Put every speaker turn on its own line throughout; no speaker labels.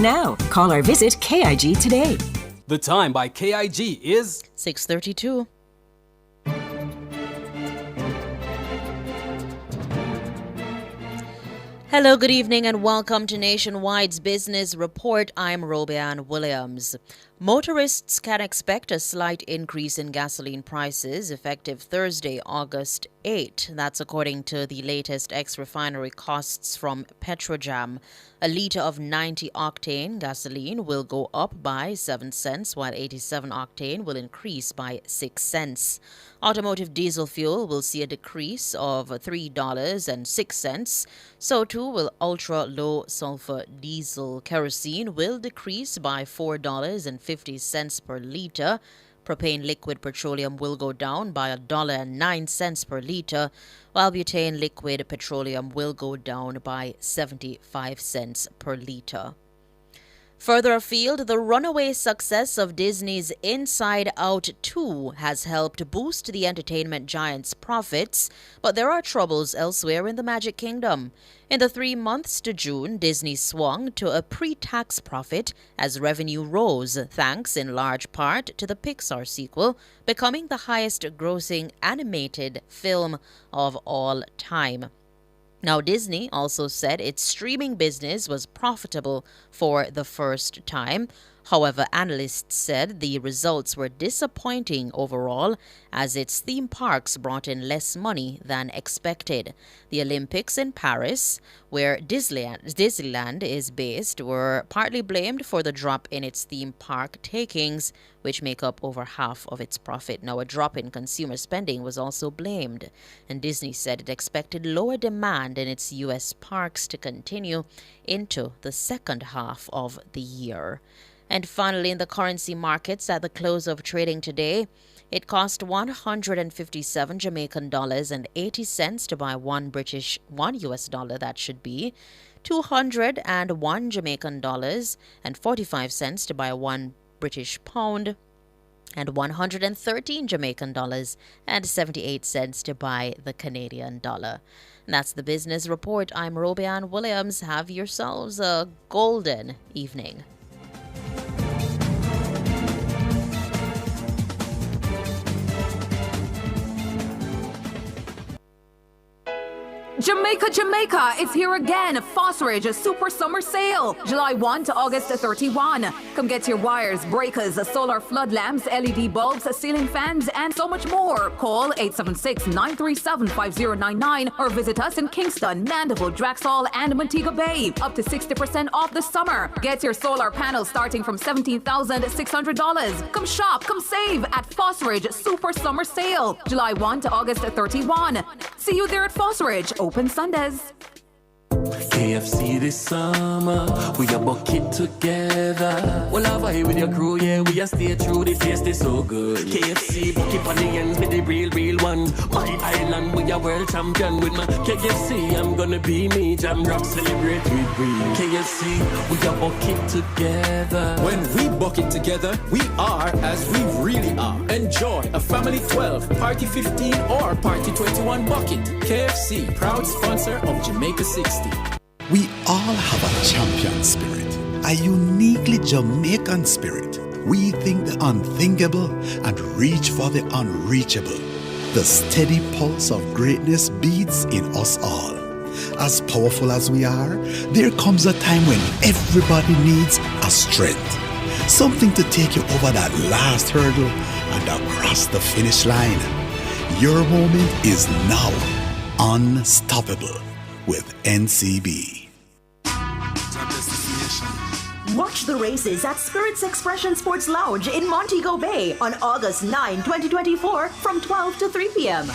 now. Call or visit KIG today.
The time by KIG is
6:32. Hello, good evening, and welcome to Nationwide's Business Report. I'm Robianne Williams. Motorists can expect a slight increase in gasoline prices effective Thursday, August 8. That's according to the latest ex-refinery costs from Petrojam. A litre of 90-octane gasoline will go up by 7 cents, while 87-octane will increase by 6 cents. Automotive diesel fuel will see a decrease of $3.06. So too will ultra-low sulfur diesel. Kerosene will decrease by $4.50 per litre. Propane liquid petroleum will go down by $1.09 per litre, while butane liquid petroleum will go down by 75 cents per litre. Further afield, the runaway success of Disney's Inside Out 2 has helped boost the entertainment giant's profits, but there are troubles elsewhere in the Magic Kingdom. In the 3 months to June, Disney swung to a pre-tax profit as revenue rose, thanks in large part to the Pixar sequel, becoming the highest-grossing animated film of all time. Now, Disney also said its streaming business was profitable for the first time. However, analysts said the results were disappointing overall as its theme parks brought in less money than expected. The Olympics in Paris, where Disneyland is based, were partly blamed for the drop in its theme park takings, which make up over half of its profit. Now, a drop in consumer spending was also blamed, and Disney said it expected lower demand in its U.S. parks to continue into the second half of the year. And finally, in the currency markets at the close of trading today, it cost 157 Jamaican dollars and 80 cents to buy one US dollar, that should be 201 Jamaican dollars and 45 cents to buy one British pound, and 113 Jamaican dollars and 78 cents to buy the Canadian dollar. And that's the business report. I'm Robianne Williams. Have yourselves a golden evening.
Jamaica, it's here again. Phosphorage, a super summer sale. July 1 to August 31. Come get your wires, breakers, solar flood lamps, LED bulbs, ceiling fans, and so much more. Call 876-937-5099 or visit us in Kingston, Mandeville, Draxall, and Montego Bay. Up to 60% off the summer. Get your solar panels starting from $17,600. Come shop, come save at Phosphorage Super Summer Sale. July 1 to August 31. See you there at Phosphorage. Open Sundays.
KFC this summer, we a bucket together. Well, I vibe with your crew, yeah, we a stay true, the taste is so good. KFC, bucket on the ends with the real ones. My island, we a world champion with my KFC. I'm gonna be me, Jam Rock, celebrate with we. KFC, we a bucket together.
When we bucket together, we are as we really are. Enjoy a family 12, party 15, or party 21 bucket. KFC, proud sponsor of Jamaica 60.
We all have a champion spirit, a uniquely Jamaican spirit. We think the unthinkable and reach for the unreachable. The steady pulse of greatness beats in us all. As powerful as we are, there comes a time when everybody needs a strength. Something to take you over that last hurdle and across the finish line. Your moment is now. Unstoppable with NCB.
Watch the races at Spirits Expression Sports Lounge in Montego Bay on August 9, 2024 from 12 to 3 p.m.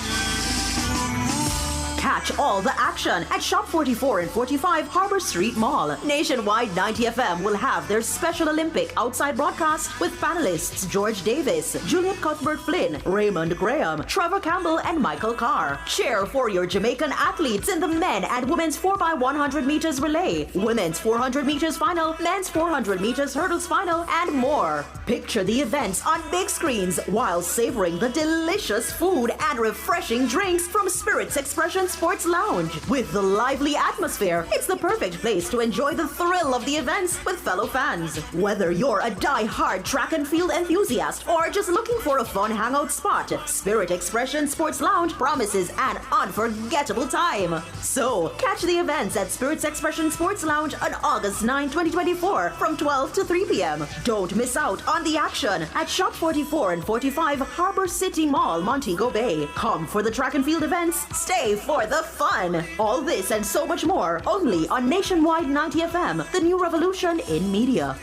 Catch all the action at Shop 44 and 45 Harbor Street Mall. Nationwide 90 FM will have their Special Olympic outside broadcast with panelists George Davis, Juliet Cuthbert-Flynn, Raymond Graham, Trevor Campbell, and Michael Carr. Cheer for your Jamaican athletes in the men and women's 4x100 meters relay, women's 400 meters final, men's 400 meters hurdles final, and more. Picture the events on big screens while savoring the delicious food and refreshing drinks from Spirits Expression Sports Sports Lounge. With the lively atmosphere, it's the perfect place to enjoy the thrill of the events with fellow fans. Whether you're a die-hard track and field enthusiast or just looking for a fun hangout spot, Spirit Expression Sports Lounge promises an unforgettable time. So, catch the events at Spirit's Expression Sports Lounge on August 9, 2024 from 12 to 3 p.m. Don't miss out on the action at Shop 44 and 45 Harbor City Mall, Montego Bay. Come for the track and field events, stay for the fun. All this and so much more only on Nationwide 90 FM, the new revolution in media.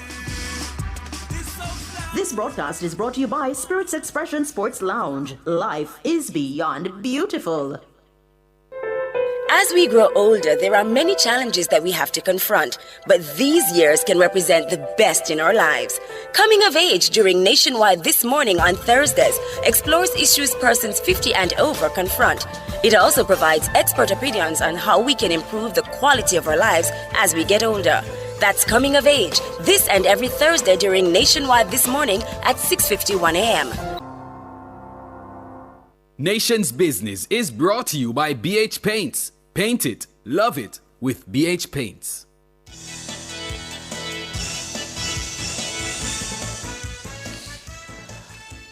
This broadcast is brought to you by Spirit's Expression Sports Lounge. Life is beyond beautiful.
As we grow older, there are many challenges that we have to confront, but these years can represent the best in our lives. Coming of Age during Nationwide This Morning on Thursdays explores issues persons 50 and over confront. It also provides expert opinions on how we can improve the quality of our lives as we get older. That's Coming of Age, this and every Thursday during Nationwide This Morning at 6:51 a.m.
Nation's Business is brought to you by BH Paints. Paint it, love it with BH Paints.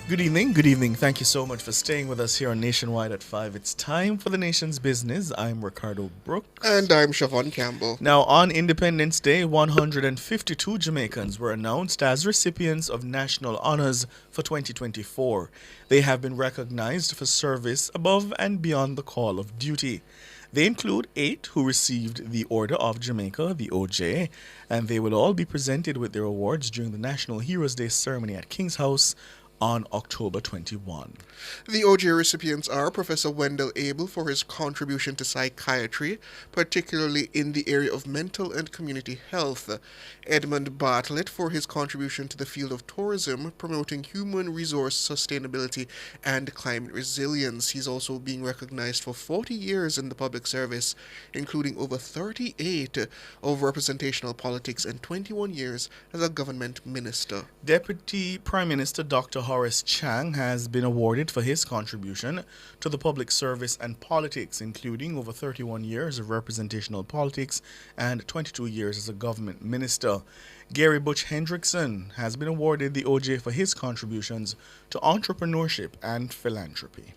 Good evening. Thank you so much for staying with us here on Nationwide at 5. It's time for the Nation's Business. I'm Ricardo Brooks.
And I'm Siobhan Campbell.
Now, on Independence Day, 152 Jamaicans were announced as recipients of national honors for 2024. They have been recognized for service above and beyond the call of duty. They include 8 who received the Order of Jamaica, the OJ, and they will all be presented with their awards during the National Heroes Day ceremony at King's House on October 21.
The OJ recipients are Professor Wendell Abel for his contribution to psychiatry, particularly in the area of mental and community health, Edmund Bartlett for his contribution to the field of tourism, promoting human resource sustainability and climate resilience. He's also being recognized for 40 years in the public service, including over 38 of representational politics and 21 years as a government minister.
Deputy Prime Minister Dr. Horace Chang has been awarded for his contribution to the public service and politics, including over 31 years of representational politics and 22 years as a government minister. Gary Butch Hendrickson has been awarded the OJ for his contributions to entrepreneurship and philanthropy.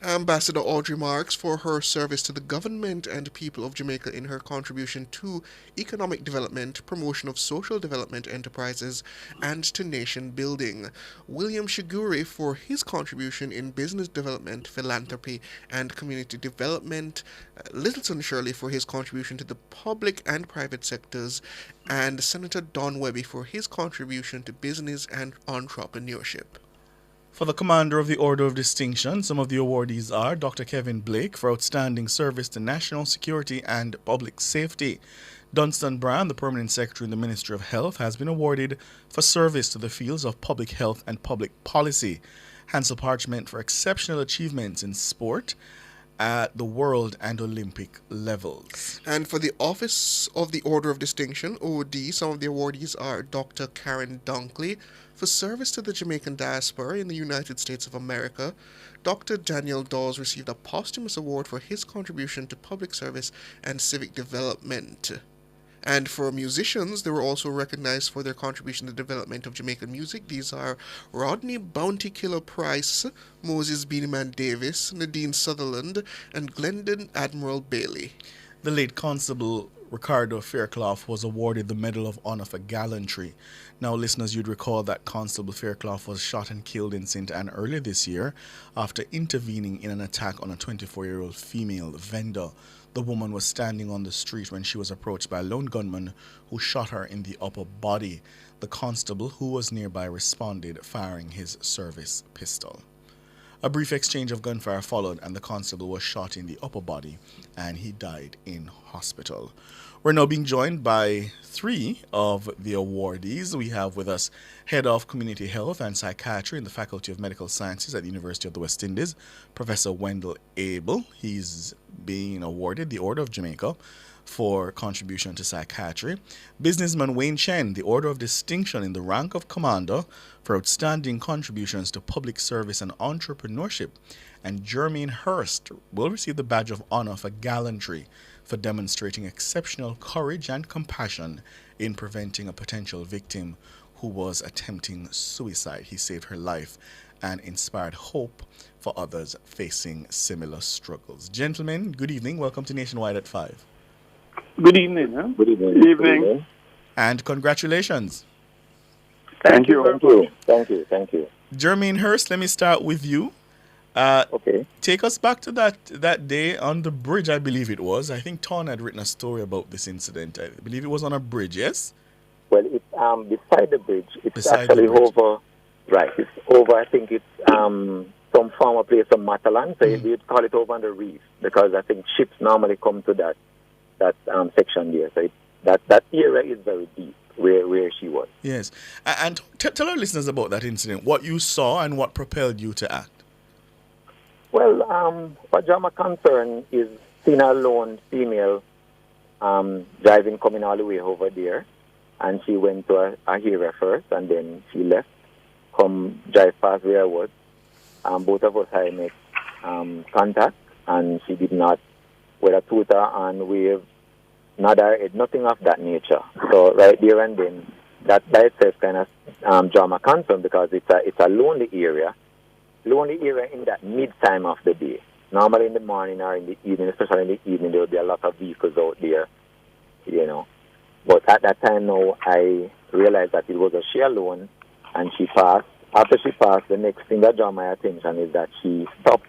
Ambassador Audrey Marks for her service to the government and people of Jamaica in her contribution to economic development, promotion of social development enterprises, and to nation building. William Shiguri for his contribution in business development, philanthropy, and community development. Littleton Shirley for his contribution to the public and private sectors, and Senator Don Webby for his contribution to business and entrepreneurship.
For the Commander of the Order of Distinction, some of the awardees are Dr. Kevin Blake for outstanding service to national security and public safety. Dunstan Brown, the Permanent Secretary in the Ministry of Health, has been awarded for service to the fields of public health and public policy. Hansel Parchment for exceptional achievements in sport at the world and Olympic levels.
And for the Office of the Order of Distinction, OD, some of the awardees are Dr. Karen Dunkley for service to the Jamaican diaspora in the United States of America. Dr. Daniel Dawes received a posthumous award for his contribution to public service and civic development. And for musicians, they were also recognized for their contribution to the development of Jamaican music. These are Rodney Bounty Killer Price, Moses Beanieman Davis, Nadine Sutherland, and Glendon Admiral Bailey.
The late Constable Ricardo Fairclough was awarded the Medal of Honor for gallantry. Now, listeners, you'd recall that Constable Fairclough was shot and killed in St. Anne earlier this year after intervening in an attack on a 24-year-old female vendor. The woman was standing on the street when she was approached by a lone gunman who shot her in the upper body. The constable, who was nearby, responded, firing his service pistol. A brief exchange of gunfire followed, and the constable was shot in the upper body, and he died in hospital. We're now being joined by 3 of the awardees. We have with us Head of Community Health and Psychiatry in the Faculty of Medical Sciences at the University of the West Indies, Professor Wendell Abel. He's being awarded the Order of Jamaica for contribution to psychiatry. Businessman Wayne Chen, the Order of Distinction in the rank of Commander for outstanding contributions to public service and entrepreneurship. And Jermaine Hurst will receive the Badge of Honor for gallantry for demonstrating exceptional courage and compassion in preventing a potential victim who was attempting suicide. He saved her life and inspired hope for others facing similar struggles. Gentlemen, good evening. Welcome to Nationwide at 5.
Good evening. Huh?
Good evening.
Good evening.
And congratulations.
Thank you.
Thank you.
Jermaine Hurst, let me start with you.
Okay.
Take us back to that day on the bridge, I believe it was. I think Ton had written a story about this incident. I believe it was on a bridge, yes?
Well, it's beside the bridge. It's
Beside
actually
the bridge.
over. Right. It's over. I think it's some former place of Matalan. So you'd call it over on the reef because I think ships normally come to that section there. So that area is very deep where she was.
Yes. And tell our listeners about that incident, what you saw and what propelled you to act.
Well, what drama concern is seeing a lone female driving, coming all the way over there. And she went to a area first, and then she left, come drive past where I was. Both of us had made contact, and she did not, with a tutor and wave, nothing of that nature. So right there and then, that by itself kind of drama concern because it's a lonely area in that mid-time of the day. Normally in the morning or in the evening, especially in the evening, there will be a lot of vehicles out there, you know. But at that time now, I realized that it was a she alone, and she passed. After she passed, the next thing that drew my attention is that she stopped.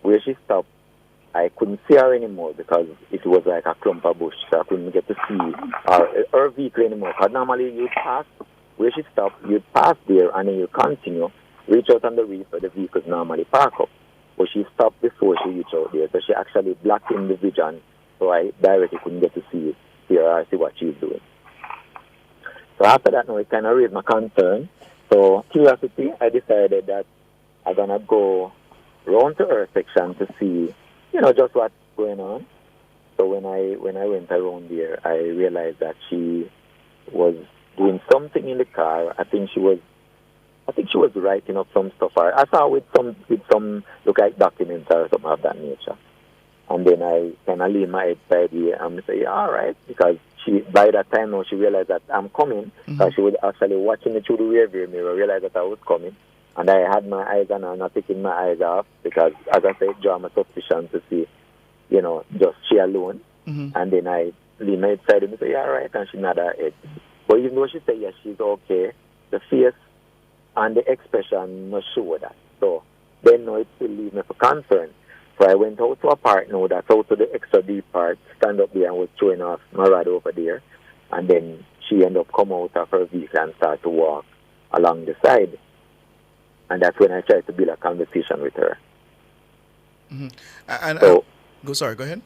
Where she stopped, I couldn't see her anymore because it was like a clump of bush, so I couldn't get to see her vehicle anymore. Because normally you'd pass where she stopped, you'd pass there, and then you continue, reach out on the reef where the vehicles normally park up. But she stopped before she reached out there, so she actually blocked in the vision, so I directly couldn't get to see her or see what she was doing. So after that, now it kind of raised my concern. So curiosity, I decided that I'm gonna go round to her section to see, just what's going on. So when I went around there, I realized that she was doing something in the car. I think she was writing up some stuff. I saw with some look like documents or something of that nature. And then I kind of lean my head side here and say, yeah, all right, because by that time now she realized that I'm coming, because she was actually watching me through the rearview mirror, realized that I was coming. And I had my eyes on her, not taking my eyes off, because, as I said, draw my suspicion to see, just she alone. And then I lean my head side and say, yeah, all right, and she nodded her head. But even though she said, yes, she's okay, the face and the expression not show that. So then now it still leaves me for concern. So I went out to a part now that's out to the extra deep part, stand up there and was throwing off my rod over there. And then she ended up come out of her vehicle and start to walk along the side. And that's when I tried to build a conversation with her.
And
so,
go ahead.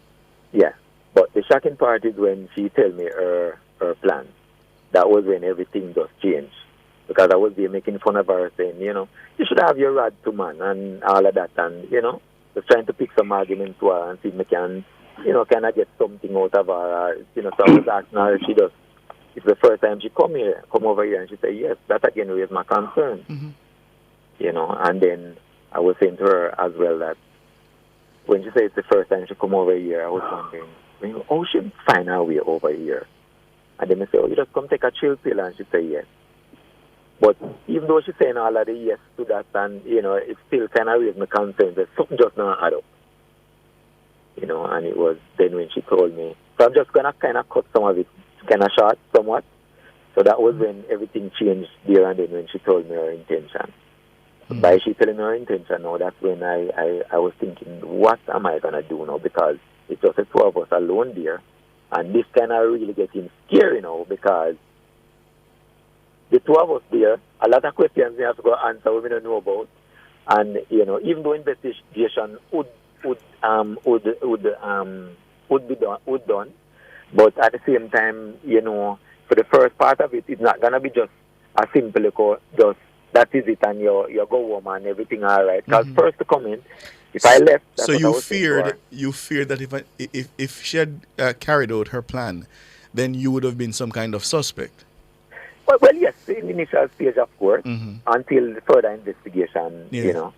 Yeah. But the shocking part is when she told me her plan. That was when everything just changed. Because I was there making fun of her, saying, you should have your rod too, man, and all of that. And, just trying to pick some arguments to her and see if I can, can I get something out of her? So I was asking her if it's the first time she come over here, and she said, yes, that again raised my concern. And then I was saying to her as well that when she said it's the first time she come over here, I was wondering, how she find her way over here? And then I said, you just come take a chill pill, and she said, yes. But even though she's saying all of the yes to that, and, it still kind of raised my concern that something just not add up. And it was then when she told me. So I'm just going to kind of cut some of it kind of short somewhat. So that was when everything changed there and then when she told me her intention. By she telling me her intention now, that's when I was thinking, what am I going to do now? Because it's just the two of us alone there. And this kind of really getting scary now because the two of us there, a lot of questions we have to go answer we don't know about. And, even though investigation would be done, but at the same time, for the first part of it, it's not going to be just a simple, just that is it and you go home and everything all right. Because first to come in, If I left, that's
so
what I
you
was saying to her.
feared that if she had carried out her plan, then you would have been some kind of suspect.
Well, yes, in the initial stage, of course, until the further investigation, you know.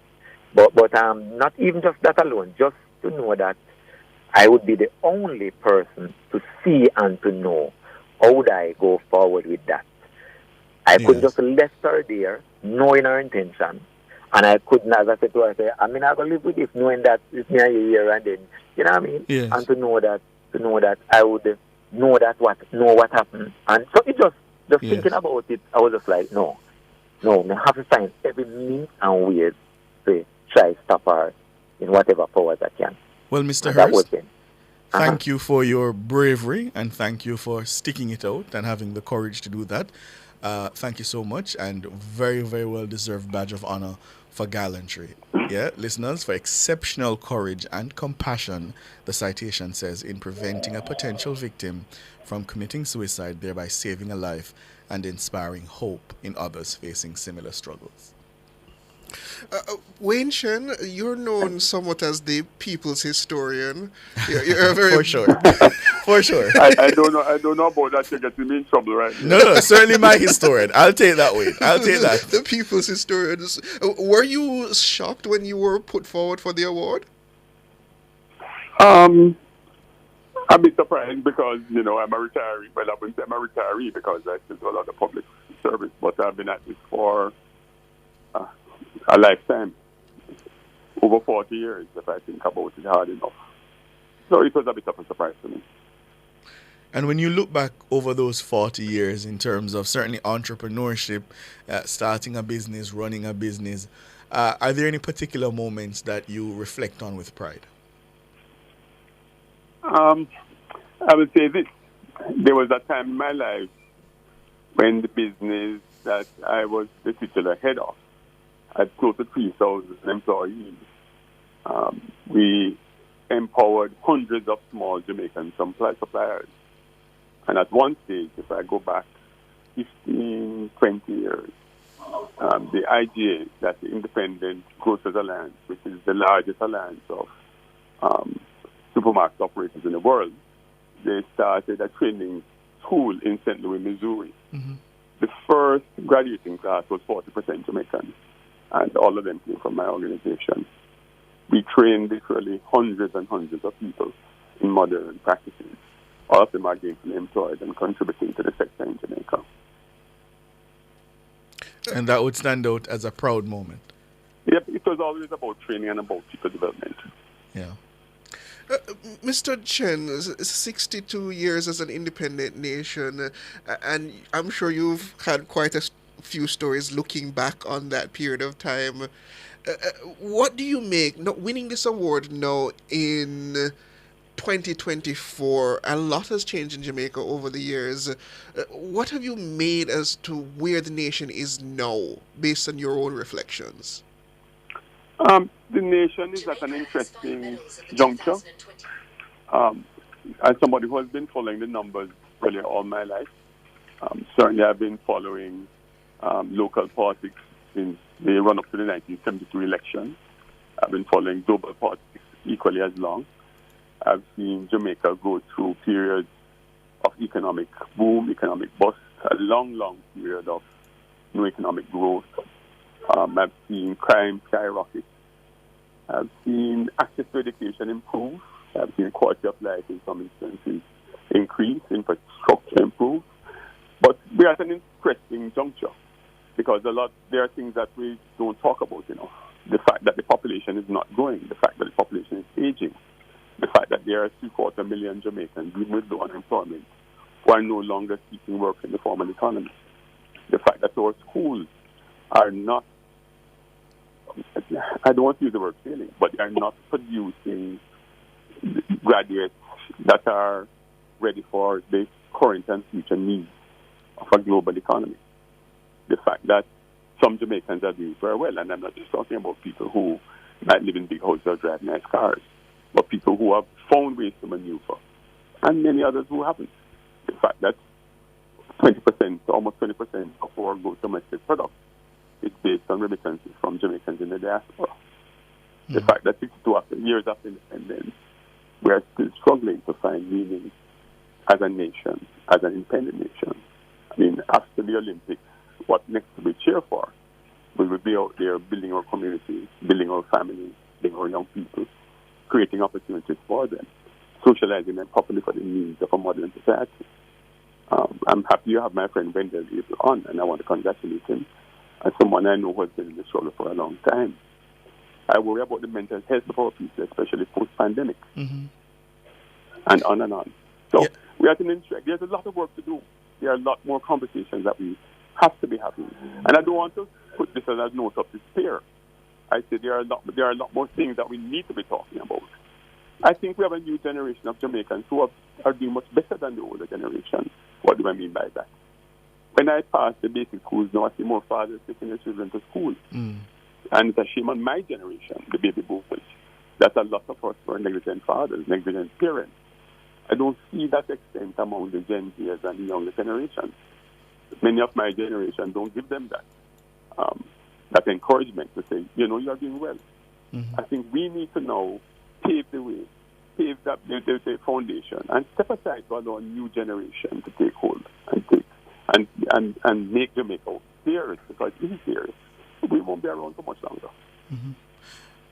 But not even just that alone, just to know that I would be the only person to see and to know how would I go forward with that. I couldn't just left her there, knowing her intention, and I couldn't, as I said to her, say, I mean, I'm going to live with this, knowing that it's me and you here, and then, you know what I mean?
Yes.
And to know that I would know what happened. And so it just thinking about it, I was just like, no, I have to find every means and ways to try to stop her in whatever powers I can.
Well, Mr.
And that was
Hurst,
it.
thank you for your bravery, and thank you for sticking it out and having the courage to do that. Thank you so much, and very, very well deserved badge of honor for gallantry. Yeah, listeners, for exceptional courage and compassion, the citation says, in preventing a potential victim from committing suicide, thereby saving a life and inspiring hope in others facing similar struggles.
Wayne Chen, you're known somewhat as the people's historian. You're very
For sure. For sure.
I don't know about that. You're getting me in trouble right now.
No, certainly my historian. I'll take that way. I'll take that.
The people's historians. Were you shocked when you were put forward for the award?
I'm a bit surprised because, I'm a retiree. Well, I wouldn't say I'm a retiree because I still do a lot of public service, but I've been at this for a lifetime, over 40 years, if I think about it hard enough. So it was a bit of a surprise to me.
And when you look back over those 40 years in terms of certainly entrepreneurship, starting a business, running a business, are there any particular moments that you reflect on with pride?
I would say this. There was a time in my life when the business that I was the titular head of had close to 3,000 employees. We empowered hundreds of small Jamaican suppliers. And at one stage, if I go back 15, 20 years, the IGA, that the Independent Grocers Alliance, which is the largest alliance of supermarket operators in the world, they started a training school in St. Louis, Missouri.
Mm-hmm.
The first graduating class was 40% Jamaican, and all of them came from my organization. We trained literally hundreds and hundreds of people in modern practices. All of them are gainfully employed and contributing to the sector in Jamaica.
And that would stand out as a proud moment.
Yep, it was always about training and about people development.
Yeah.
Mr. Chen, 62 years as an independent nation, and I'm sure you've had quite a few stories looking back on that period of time. What do you make, winning this award now in 2024? A lot has changed in Jamaica over the years. What have you made as to where the nation is now, based on your own reflections?
The nation is at an interesting juncture. As somebody who has been following the numbers really all my life, certainly I've been following local politics since they run up to the 1972 election. I've been following global politics equally as long. I've seen Jamaica go through periods of economic boom, economic bust, a long, long period of no economic growth. I've seen crime skyrocket. I've seen access to education improve. I've seen quality of life in some instances increase, infrastructure improve. But we're at an interesting juncture because there are things that we don't talk about enough. The fact that the population is not growing, the fact that the population is aging, the fact that there are 750,000 Jamaicans living with low unemployment who are no longer seeking work in the formal economy, the fact that our schools are not, I don't want to use the word failing, but they are not producing graduates that are ready for the current and future needs of a global economy. The fact that some Jamaicans are doing very well, and I'm not just talking about people who might live in big houses or drive nice cars, but people who have found ways to maneuver, and many others who haven't. The fact that 20%, almost 20% of our gross domestic product is based on remittances from Jamaicans in the diaspora. The fact that 62 years after independence, we are still struggling to find meaning as a nation, as an independent nation. I mean, after the Olympics, what next do we cheer for? We will be out there building our communities, building our families, building our young people, creating opportunities for them, socializing them properly for the needs of a modern society. I'm happy you have my friend Wendell Abel on, and I want to congratulate him as someone I know who has been in the struggle for a long time. I worry about the mental health of our people, especially post-pandemic, and on and on. So we are in track. There's a lot of work to do. There are a lot more conversations that we have to be having. And I don't want to put this as a note of despair. I say there are a lot more things that we need to be talking about. I think we have a new generation of Jamaicans who are doing much better than the older generation. What do I mean by that? When I pass the basic schools now, I see more fathers taking their children to school. And it's a shame on my generation, the baby boomers, that a lot of us were negligent fathers, negligent parents. I don't see that extent among the Gen Zers and the younger generation. Many of my generation don't give them that encouragement to say, you are doing well. I think we need to now pave the way, pave the foundation, and step aside to allow a new generation to take hold and make Jamaica serious, because it is serious. We won't be around for much longer.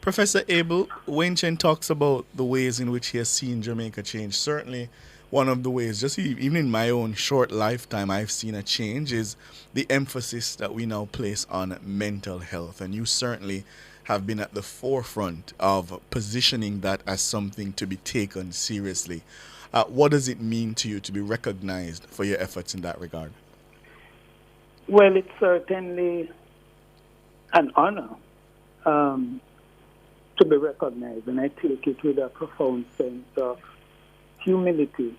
Professor Abel, Wenchen talks about the ways in which he has seen Jamaica change. Certainly, one of the ways, just even in my own short lifetime, I've seen a change is the emphasis that we now place on mental health. And you certainly have been at the forefront of positioning that as something to be taken seriously. What does it mean to you to be recognized for your efforts in that regard?
Well, it's certainly an honor to be recognized, and I take it with a profound sense of humility,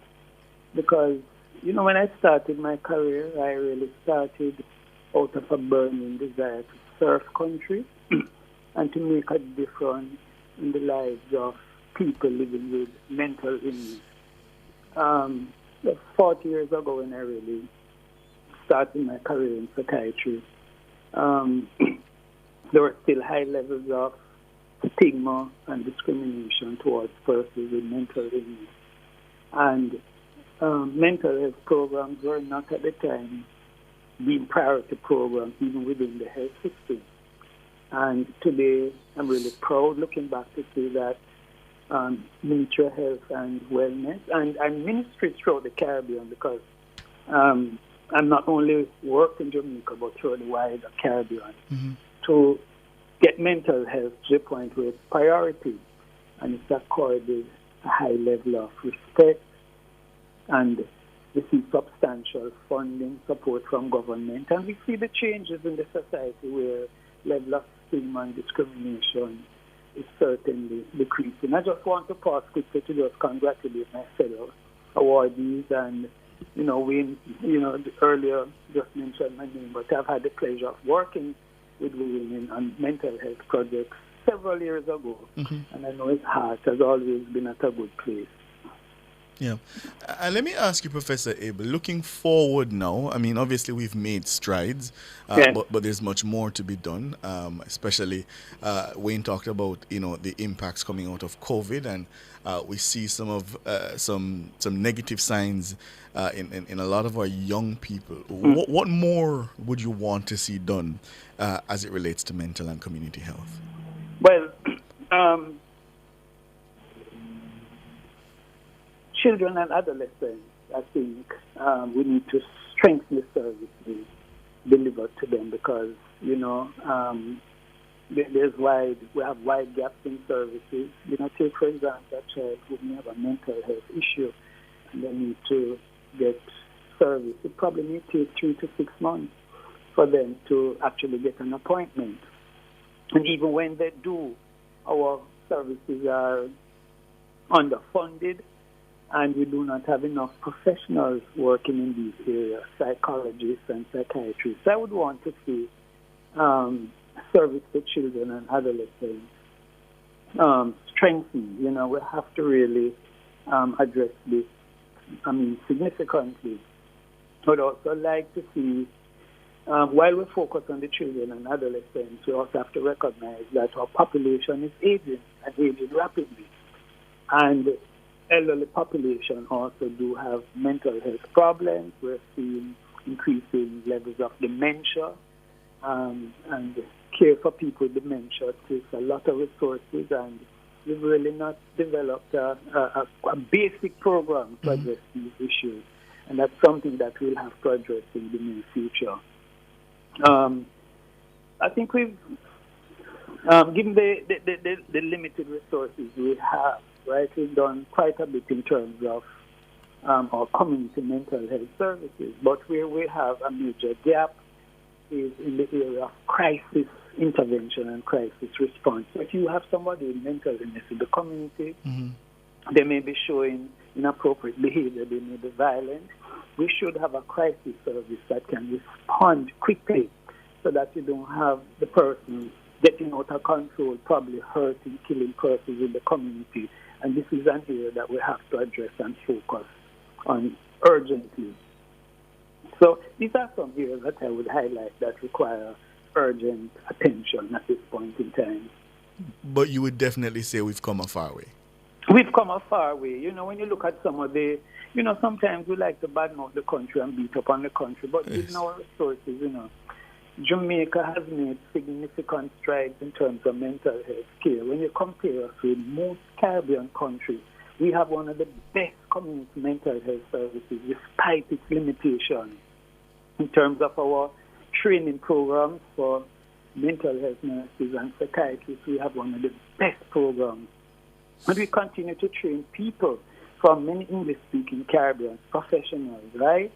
because, when I started my career, I really started out of a burning desire to serve country and to make a difference in the lives of people living with mental illness. 40 years ago, when I really started my career in psychiatry, there were still high levels of stigma and discrimination towards persons with mental illness. And mental health programs were not at the time being priority programs even within the health system. And today, I'm really proud looking back to see that Ministry of Health and Wellness and ministries throughout the Caribbean, because I'm not only work in Jamaica, but throughout the wider Caribbean, to get mental health to the point where it's priority, and it's accorded a high level of respect, and we see substantial funding support from government, and we see the changes in the society where level of stigma and discrimination is certainly decreasing. I just want to pause quickly to just congratulate my fellow awardees, and we earlier just mentioned my name, but I've had the pleasure of working with women on mental health projects several years ago, and I know his heart has always been at a good place.
Yeah. Let me ask you, Professor Abel, looking forward now, I mean, obviously we've made strides, but there's much more to be done, especially Wayne talked about, the impacts coming out of COVID, and we see some negative signs in a lot of our young people. What more would you want to see done as it relates to mental and community health?
Well, children and adolescents, I think we need to strengthen the services delivered to them, because, we have wide gaps in services. Take, for example, a child who may have a mental health issue and they need to get service. It probably may take 3 to 6 months for them to actually get an appointment. And even when they do, our services are underfunded, and we do not have enough professionals working in these areas, psychologists and psychiatrists. I would want to see service to children and adolescents strengthened. We have to really address this, significantly. I would also like to see while we focus on the children and adolescents, we also have to recognize that our population is aging and aging rapidly. And elderly population also do have mental health problems. We're seeing increasing levels of dementia, and care for people with dementia takes a lot of resources, and we've really not developed a basic program to address these issues. And that's something that we'll have to address in the near future. I think we've, given the limited resources we have, right, we've done quite a bit in terms of our community mental health services. But where we have a major gap is in the area of crisis intervention and crisis response. So if you have somebody with mental illness in the community, they may be showing inappropriate behavior, they may be violent. We should have a crisis service that can respond quickly so that you don't have the person getting out of control, probably hurting, killing persons in the community. And this is an area that we have to address and focus on urgently. So these are some areas that I would highlight that require urgent attention at this point in time.
But you would definitely say we've come a far way.
We've come a far way. You know, when you look at some of the, you know, sometimes we like to badmouth the country and beat up on the country, but given our resources, you know, Jamaica has made significant strides in terms of mental health care. When you compare us with most Caribbean countries, we have one of the best community mental health services despite its limitations. In terms of our training programs for mental health nurses and psychiatrists, we have one of the best programs. And we continue to train people from many English-speaking Caribbean professionals, right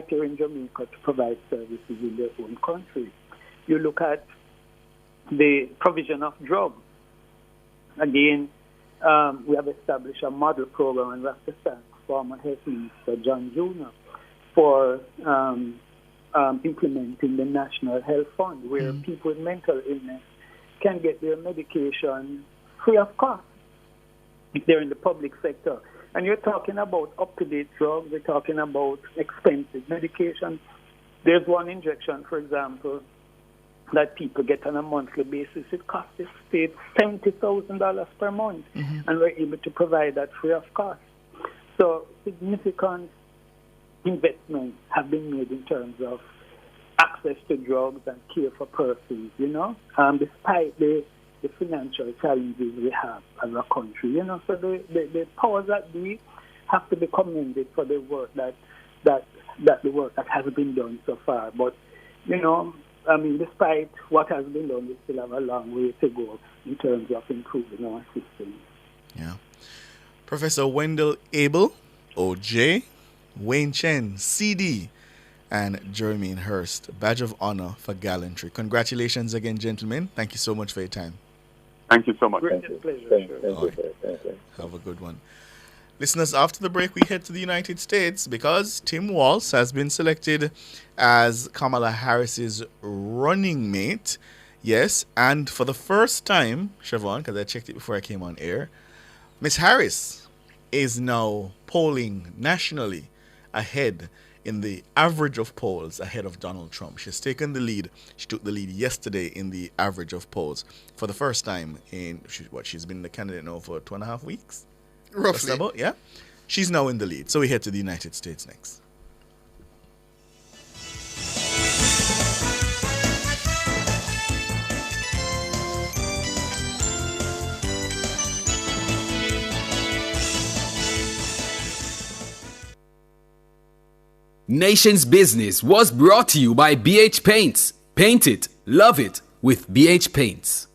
here in Jamaica to provide services in their own country. You look at the provision of drugs. Again, we have established a model program, and we have to thank former Health Minister John Jr. for implementing the National Health Fund, where people with mental illness can get their medication free of cost if they're in the public sector. And you're talking about up-to-date drugs, we're talking about expensive medication. There's one injection, for example, that people get on a monthly basis. It costs the state $70,000 per month, and we're able to provide that free of cost. So significant investments have been made in terms of access to drugs and care for persons, you know, despite the financial challenges we have as a country, you know. So the powers that be have to be commended for the work that has been done so far. But, you know, I mean, despite what has been done, we still have a long way to go in terms of improving our system.
Yeah. Professor Wendell Abel, OJ, Wayne Chen, CD, and Jermaine Hurst, badge of honor for gallantry. Congratulations again, gentlemen. Thank you so much for your time.
Thank you so much.
Great pleasure.
Have a good one. Listeners, after the break, we head to the United States because Tim Walz has been selected as Kamala Harris's running mate. Yes, and for the first time, Siobhan, because I checked it before I came on air, Miss Harris is now polling nationally ahead in the average of polls ahead of Donald Trump. She's taken the lead. She took the lead yesterday in the average of polls for the first time in, she's been the candidate now for 2.5 weeks?
Roughly.
About, yeah. She's now in the lead. So we head to the United States next.
Nation's Business was brought to you by BH Paints. Paint it, love it with BH Paints.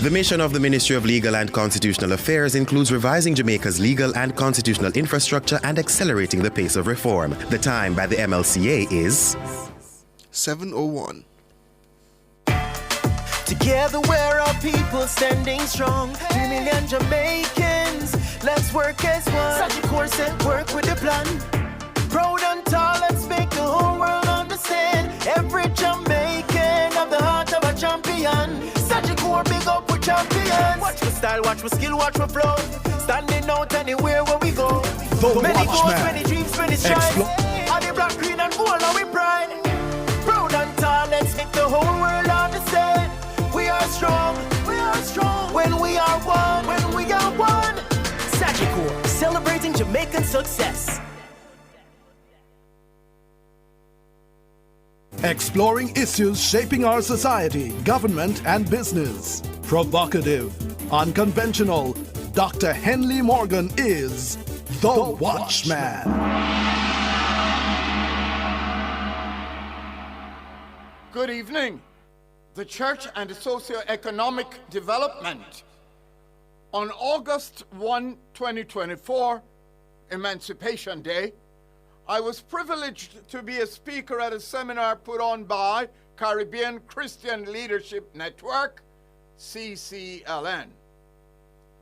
The mission of the Ministry of Legal and Constitutional Affairs includes revising Jamaica's legal and constitutional infrastructure and accelerating the pace of reform. The time by the MLCA is
7:01.
Together we're our people standing strong. 3 million Jamaicans, let's work as one. Such a course and work with a plan. Proud and tall, let's make the whole world understand. Every Jamaican have the heart of a champion. Such a core, big up with champions. Watch my style, watch my skill, watch my flow. Standing out anywhere where we go. Many goals, many dreams, many strides. On the black, green and gold, now we pride. strong. We are strong. When we are one. When we are one. Sagicor, celebrating Jamaican success.
Exploring issues shaping our society, government, and business. Provocative, unconventional. Dr. Henley Morgan is The Watchman.
Good evening. The Church and Socio-Economic Development. On August 1, 2024, Emancipation Day, I was privileged to be a speaker at a seminar put on by Caribbean Christian Leadership Network, CCLN.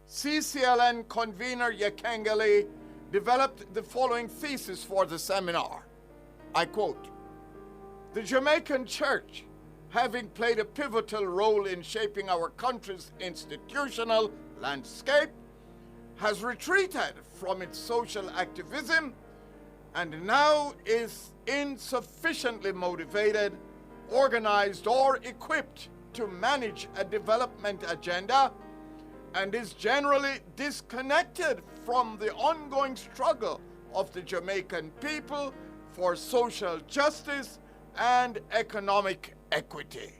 CCLN convener Yakengele developed the following thesis for the seminar. I quote, "The Jamaican Church, having played a pivotal role in shaping our country's institutional landscape, has retreated from its social activism and now is insufficiently motivated, organized, or equipped to manage a development agenda, and is generally disconnected from the ongoing struggle of the Jamaican people for social justice and economic equity."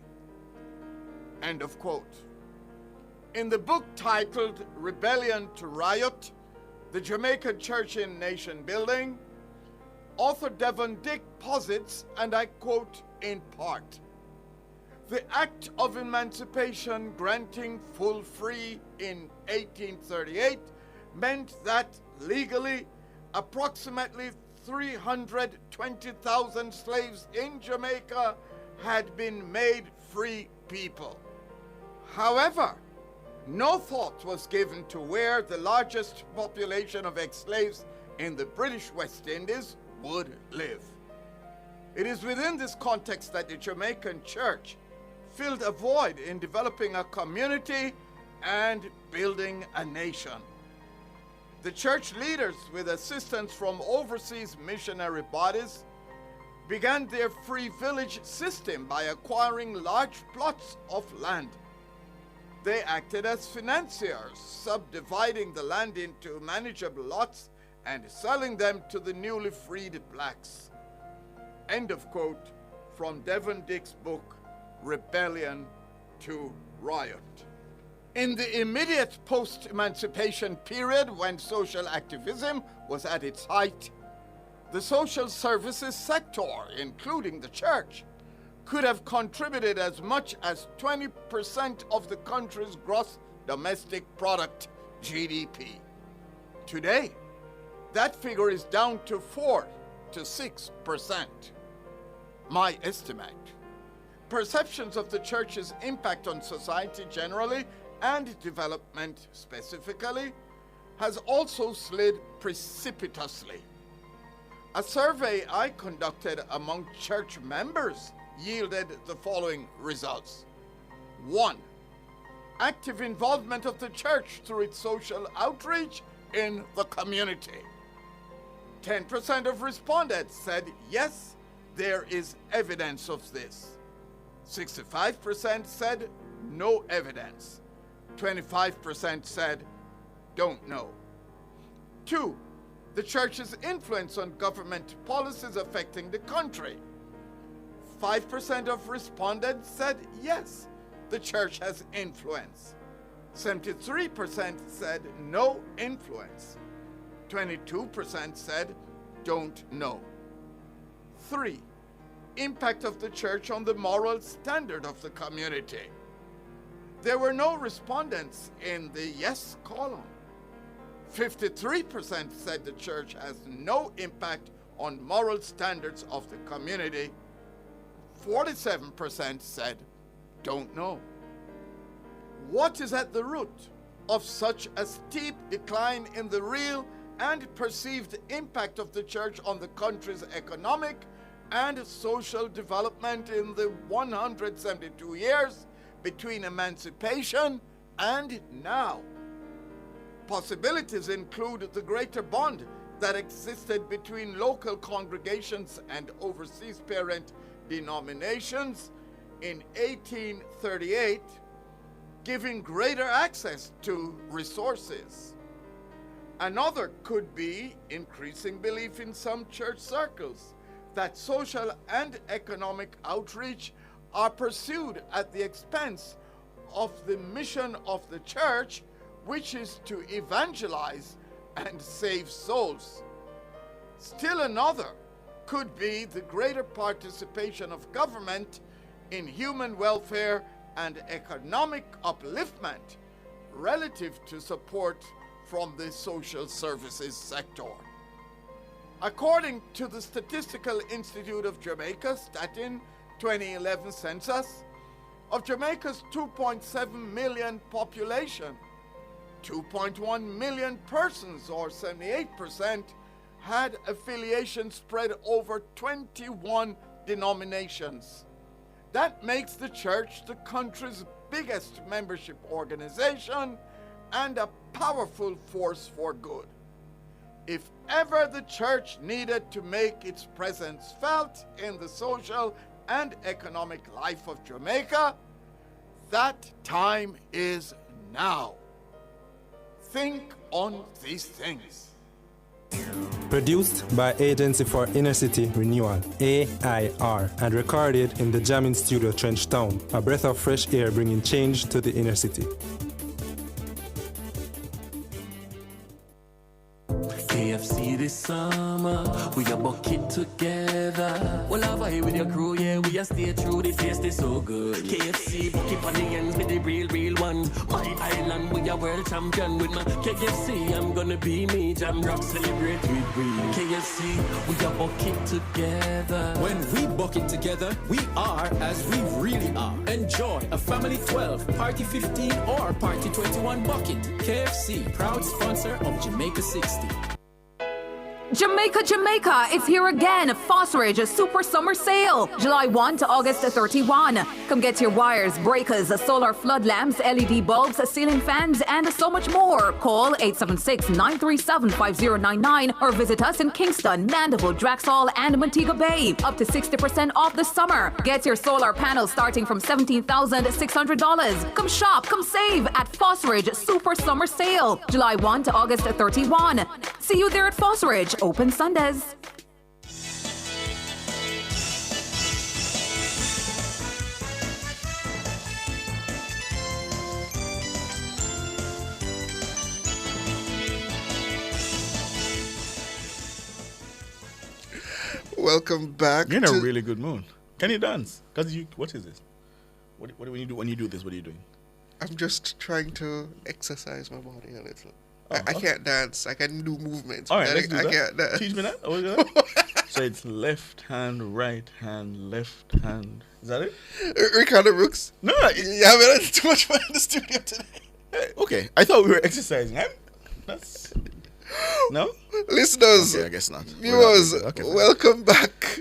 End of quote. In the book titled Rebellion to Riot, The Jamaican Church in Nation Building, author Devon Dick posits, and I quote in part, "The Act of Emancipation granting full free in 1838 meant that legally approximately 320,000 slaves in Jamaica had been made free people. However, no thought was given to where the largest population of ex-slaves in the British West Indies would live. It is within this context that the Jamaican Church filled a void in developing a community and building a nation. The church leaders, with assistance from overseas missionary bodies, began their free village system by acquiring large plots of land. They acted as financiers, subdividing the land into manageable lots and selling them to the newly freed blacks." End of quote from Devon Dick's book, Rebellion to Riot. In the immediate post-emancipation period, when social activism was at its height, the social services sector, including the church, could have contributed as much as 20% of the country's gross domestic product, GDP. Today, that figure is down to 4 to 6%. My estimate. Perceptions of the church's impact on society generally and development specifically has also slid precipitously. A survey I conducted among church members yielded the following results. 1. Active involvement of the church through its social outreach in the community. 10% of respondents said yes, there is evidence of this. 65% said no evidence. 25% said don't know. 2. The church's influence on government policies affecting the country. 5% of respondents said yes, the church has influence. 73% said no influence. 22% said don't know. 3. Impact of the church on the moral standard of the community. There were no respondents in the yes column. 53% said the church has no impact on moral standards of the community. 47% said don't know. What is at the root of such a steep decline in the real and perceived impact of the church on the country's economic and social development in the 172 years between emancipation and now? Possibilities include the greater bond that existed between local congregations and overseas parent denominations in 1838 giving greater access to resources. Another could be increasing belief in some church circles that social and economic outreach are pursued at the expense of the mission of the church, which is to evangelize and save souls. Still another could be the greater participation of government in human welfare and economic upliftment relative to support from the social services sector. According to the Statistical Institute of Jamaica, Statin 2011 census, of Jamaica's 2.7 million population, 2.1 million persons, or 78%, had affiliation spread over 21 denominations. That makes the church the country's biggest membership organization and a powerful force for good. If ever the church needed to make its presence felt in the social and economic life of Jamaica, that time is now. Think on these things.
Produced by Agency for Inner City Renewal, AIR, and recorded in the Jamming Studio Trenchtown, a breath of fresh air bringing change to the inner city.
KFC this summer, we a bucket together. Well, I vibe with your crew, yeah, we a stay true, the taste is so good. KFC, bucket on the ends with the real one. My island, we a world champion with my KFC. I'm gonna be me, Jam Rock, celebrate with we. KFC, we a bucket together.
When we bucket together, we are as we really are. Enjoy a family 12, party 15, or party 21 bucket. KFC, proud sponsor of Jamaica 60.
Jamaica, it's here again. Fosridge Super Summer Sale, July 1 to August 31. Come get your wires, breakers, solar flood lamps, LED bulbs, ceiling fans, and so much more. Call 876-937-5099 or visit us in Kingston, Mandeville, Draxall, and Montego Bay. Up to 60% off the summer. Get your solar panels starting from $17,600. Come shop, come save at Fosridge Super Summer Sale, July 1 to August 31. See you there at Fosridge. Open Sundays.
Welcome back.
You're in a really good mood. Can you dance? Cause what is this? What when you do this? What are you doing?
I'm just trying to exercise my body a little.
Oh,
I can't dance. I can do movements.
All right, let's do
I
that.
can't dance.
Teach me that. So it's left hand, right hand, left hand. Is that it?
Ricardo Brooks.
No,
yeah, we had too much fun in the studio today.
Okay, I thought we were exercising. That's no.
Listeners,
okay, I guess not.
Viewers,
Okay,
welcome back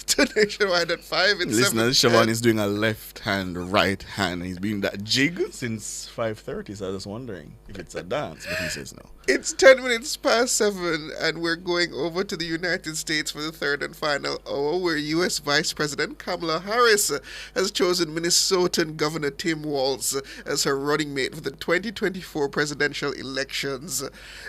to Nationwide at 5 and 7.
Listeners, Siobhan is doing a left hand, right hand. He's been that jig since 5:30, so I was wondering if it's a dance, but he says no.
It's 10 minutes past 7, and we're going over to the United States for the third and final hour, where U.S. Vice President Kamala Harris has chosen Minnesotan Governor Tim Walz as her running mate for the 2024 presidential elections.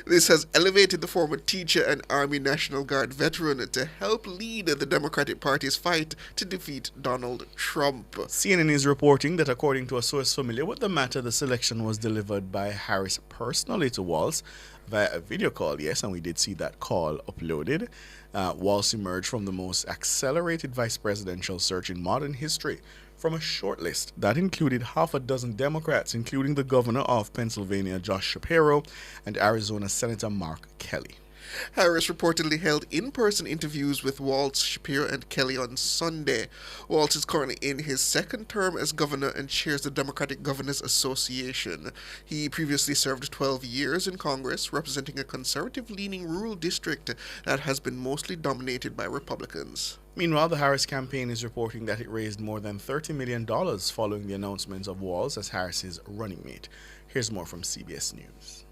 This has elevated the former teacher and Army National Guard veteran to help lead the Democratic Party's fight to defeat Donald Trump.
CNN is reporting that according to a source familiar with the matter, the selection was delivered by Harris personally to Walz via a video call. Yes, and we did see that call uploaded. Walz emerged from the most accelerated vice presidential search in modern history from a short list that included half a dozen Democrats, including the governor of Pennsylvania, Josh Shapiro, and Arizona Senator Mark Kelly.
Harris reportedly held in-person interviews with Walz, Shapiro, and Kelly on Sunday. Walz is currently in his second term as governor and chairs the Democratic Governors Association. He previously served 12 years in Congress, representing a conservative-leaning rural district that has been mostly dominated by Republicans.
Meanwhile, the Harris campaign is reporting that it raised more than $30 million following the announcement of Walz as Harris's running mate. Here's more from CBS News.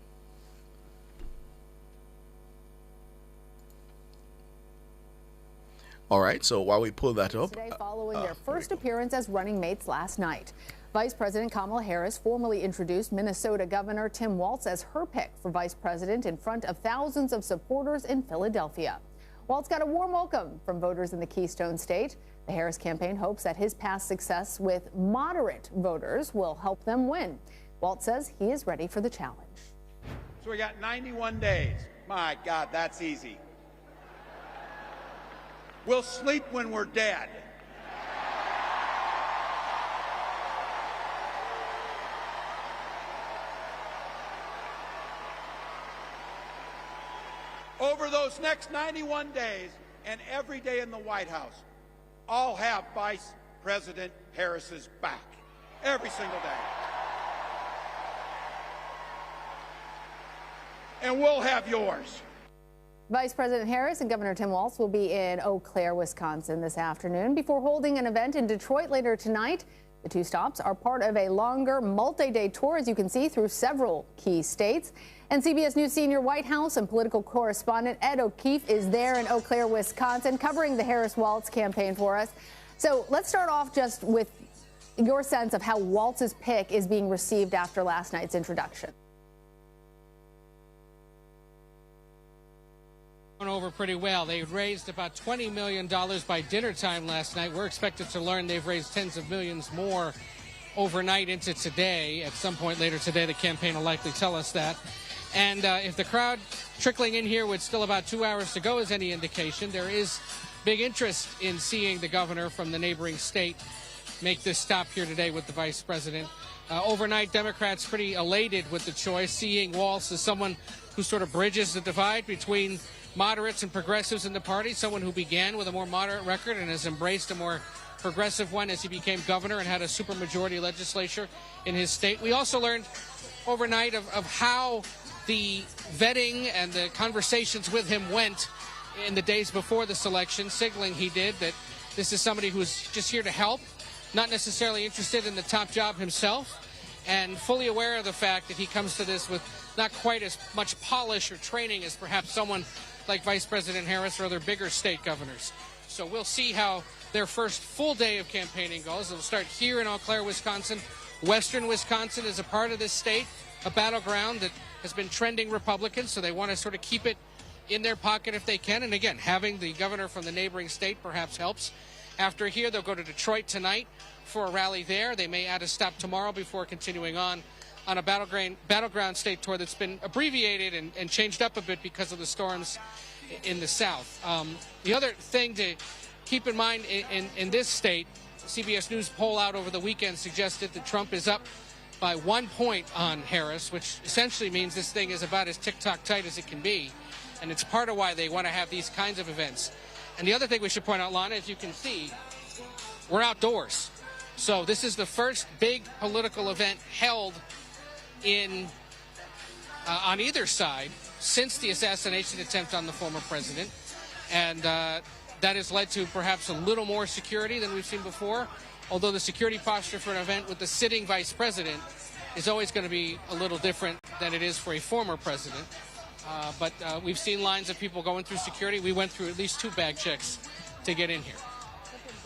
All right, so while we pull that up...
Today following their first appearance as running mates last night. Vice President Kamala Harris formally introduced Minnesota Governor Tim Walz as her pick for vice president in front of thousands of supporters in Philadelphia. Walz got a warm welcome from voters in the Keystone State. The Harris campaign hopes that his past success with moderate voters will help them win. Walz says he is ready for the challenge.
So we got 91 days. My God, that's easy. We'll sleep when we're dead. Over those next 91 days and every day in the White House, I'll have Vice President Harris's back. Every single day. And we'll have yours.
Vice President Harris and Governor Tim Walz will be in Eau Claire, Wisconsin this afternoon before holding an event in Detroit later tonight. The two stops are part of a longer multi-day tour, as you can see, through several key states. And CBS News senior White House and political correspondent Ed O'Keefe is there in Eau Claire, Wisconsin, covering the Harris-Walz campaign for us. So let's start off just with your sense of how Walz's pick is being received after last night's introduction.
Over pretty well. They raised about $20 million by dinner time last night. We're expected to learn they've raised tens of millions more overnight into today. At some point later today, the campaign will likely tell us that. And if the crowd trickling in here with still about 2 hours to go is any indication, there is big interest in seeing the governor from the neighboring state make this stop here today with the vice president. Overnight, Democrats pretty elated with the choice, seeing Walz as someone who sort of bridges the divide between moderates and progressives in the party, someone who began with a more moderate record and has embraced a more progressive one as he became governor and had a supermajority legislature in his state. We also learned overnight of how the vetting and the conversations with him went in the days before this election, signaling he did that this is somebody who's just here to help, not necessarily interested in the top job himself, and fully aware of the fact that he comes to this with not quite as much polish or training as perhaps someone like Vice President Harris or other bigger state governors. So we'll see how their first full day of campaigning goes. It'll start here in Eau Claire, Wisconsin. Western Wisconsin is a part of this state, a battleground that has been trending Republican, so they want to sort of keep it in their pocket if they can. And again, having the governor from the neighboring state perhaps helps. After here, they'll go to Detroit tonight for a rally there. They may add a stop tomorrow before continuing on a battleground state tour that's been abbreviated and changed up a bit because of the storms in the south. The other thing to keep in mind in this state, CBS News poll out over the weekend suggested that Trump is up by 1 point on Harris, which essentially means this thing is about as tick-tock tight as it can be. And it's part of why they want to have these kinds of events. And the other thing we should point out, Lana, as you can see, we're outdoors. So this is the first big political event held on either side since the assassination attempt on the former president. And that has led to perhaps a little more security than we've seen before, although the security posture for an event with the sitting vice president is always going to be a little different than it is for a former president. But we've seen lines of people going through security. We went through at least 2 bag checks to get in here.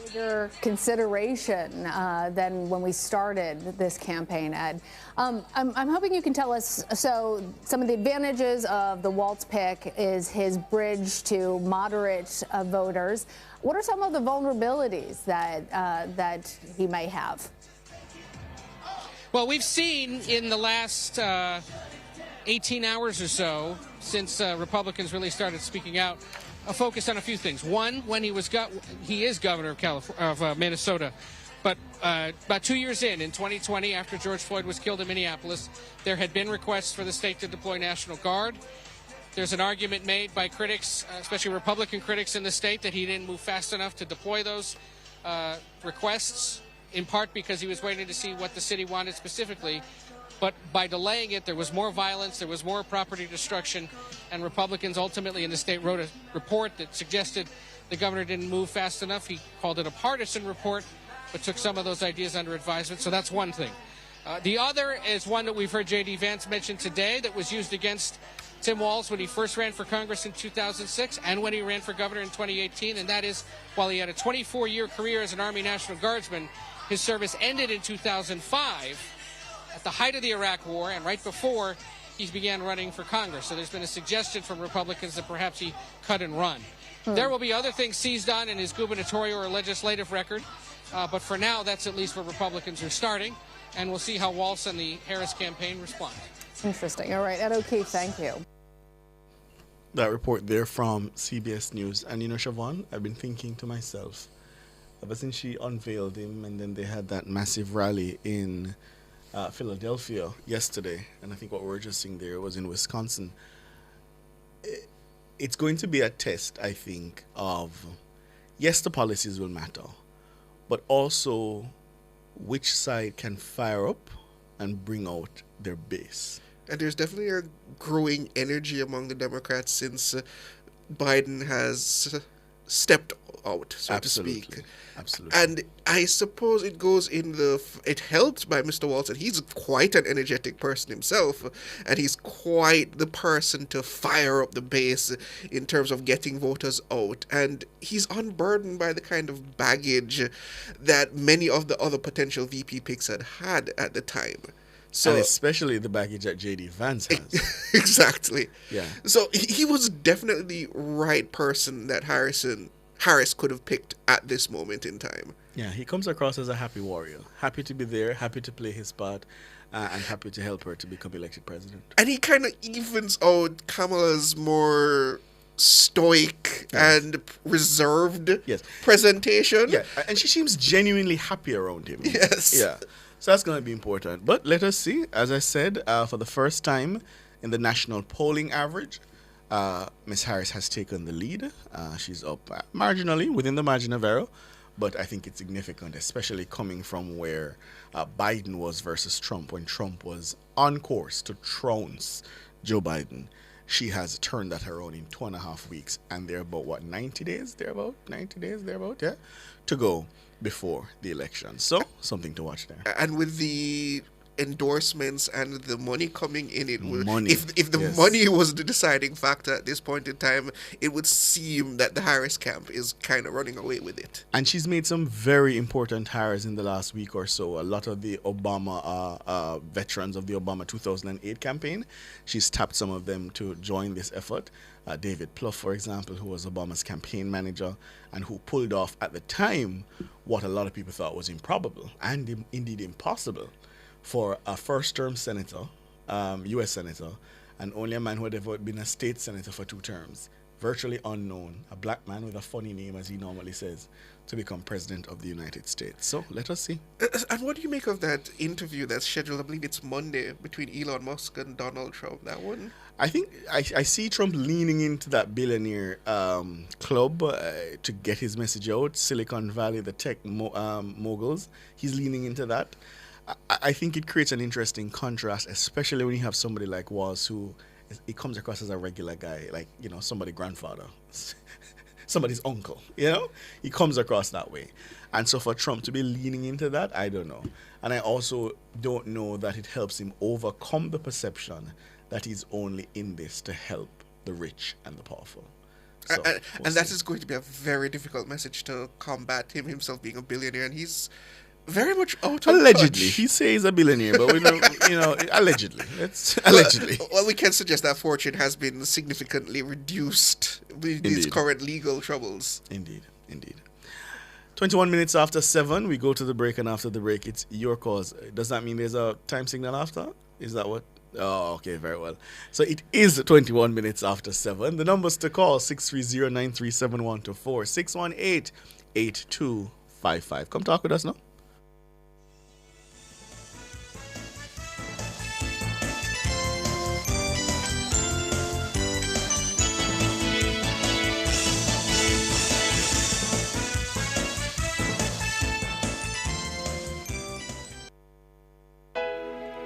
Bigger consideration than when we started this campaign, Ed. I'm hoping you can tell us, so some of the advantages of the Walz pick is his bridge to moderate voters. What are some of the vulnerabilities that he may have?
Well, we've seen in the last 18 hours or so, since Republicans really started speaking out, a focus on a few things. One, when he is governor of Minnesota, but about 2 years in 2020, after George Floyd was killed in Minneapolis, there had been requests for the state to deploy National Guard. There's an argument made by critics, especially Republican critics in the state, that he didn't move fast enough to deploy those requests, in part because he was waiting to see what the city wanted specifically. But by delaying it, there was more violence, there was more property destruction, and Republicans ultimately in the state wrote a report that suggested the governor didn't move fast enough. He called it a partisan report, but took some of those ideas under advisement. So that's one thing. The other is one that we've heard J.D. Vance mention today that was used against Tim Walz when he first ran for Congress in 2006 and when he ran for governor in 2018, and that is while he had a 24-year career as an Army National Guardsman, his service ended in 2005 at the height of the Iraq War and right before he began running for Congress. So there's been a suggestion from Republicans that perhaps he cut and run. There will be other things seized on in his gubernatorial or legislative record, but for now, that's at least where Republicans are starting, and we'll see how Walz and the Harris campaign respond.
Interesting. All right, Ed O'Keefe, thank you.
That report there from CBS News. And you know, Siobhan, I've been thinking to myself, ever since she unveiled him and then they had that massive rally in Philadelphia yesterday, and I think what we were just seeing there was in Wisconsin, it's going to be a test, I think, of, yes, the policies will matter, but also which side can fire up and bring out their base.
And there's definitely a growing energy among the Democrats since Biden has stepped out, so to speak.
Absolutely.
And I suppose it goes in it helped by Mr. Walz, and he's quite an energetic person himself, and he's quite the person to fire up the base in terms of getting voters out. And he's unburdened by the kind of baggage that many of the other potential VP picks had at the time. So,
and especially the baggage that J.D. Vance has.
Exactly.
Yeah.
So he was definitely the right person that Harris could have picked at this moment in time.
Yeah, he comes across as a happy warrior. Happy to be there, happy to play his part, and happy to help her to become elected president.
And he kind of evens out Kamala's more stoic and reserved presentation.
Yeah, and she seems genuinely happy around him.
Yes.
Yeah. So that's going to be important. But let us see. As I said, for the first time in the national polling average, Ms. Harris has taken the lead. She's up marginally within the margin of error, but I think it's significant, especially coming from where Biden was versus Trump, when Trump was on course to trounce Joe Biden. She has turned that around in 2.5 weeks, and they're about, 90 days, thereabout, to go before the election. So, something to watch there.
And with the endorsements and the money coming in,
Money.
If the money was the deciding factor at this point in time, it would seem that the Harris camp is kind of running away with it.
And she's made some very important hires in the last week or so. A lot of the Obama veterans of the Obama 2008 campaign, she's tapped some of them to join this effort. David Plouffe, for example, who was Obama's campaign manager and who pulled off at the time what a lot of people thought was improbable and indeed impossible for a first-term senator, U.S. senator, and only a man who had ever been a state senator for 2 terms, virtually unknown, a black man with a funny name, as he normally says, to become president of the United States. So let us see.
And what do you make of that interview that's scheduled, I believe it's Monday, between Elon Musk and Donald Trump? That one?
I think I see Trump leaning into that billionaire club to get his message out. Silicon Valley, the tech moguls, he's leaning into that. I think it creates an interesting contrast, especially when you have somebody like Walz, who he comes across as a regular guy, like, you know, somebody's grandfather, somebody's uncle, you know? He comes across that way. And so for Trump to be leaning into that, I don't know. And I also don't know that it helps him overcome the perception that he's only in this to help the rich and the powerful. So,
and that is going to be a very difficult message to combat, him himself being a billionaire, and he's very much out of
allegedly.
touch.
He says he's a billionaire, but we know, allegedly. Allegedly.
Well, we can suggest that fortune has been significantly reduced with these current legal troubles.
Indeed. 21 minutes after 7, we go to the break, and after the break, it's your cause. Does that mean there's a time signal after? Is that what? Oh, okay, very well. So it is 21 minutes after 7. The numbers to call, 630-937-124, 618-8255. Come talk with us now.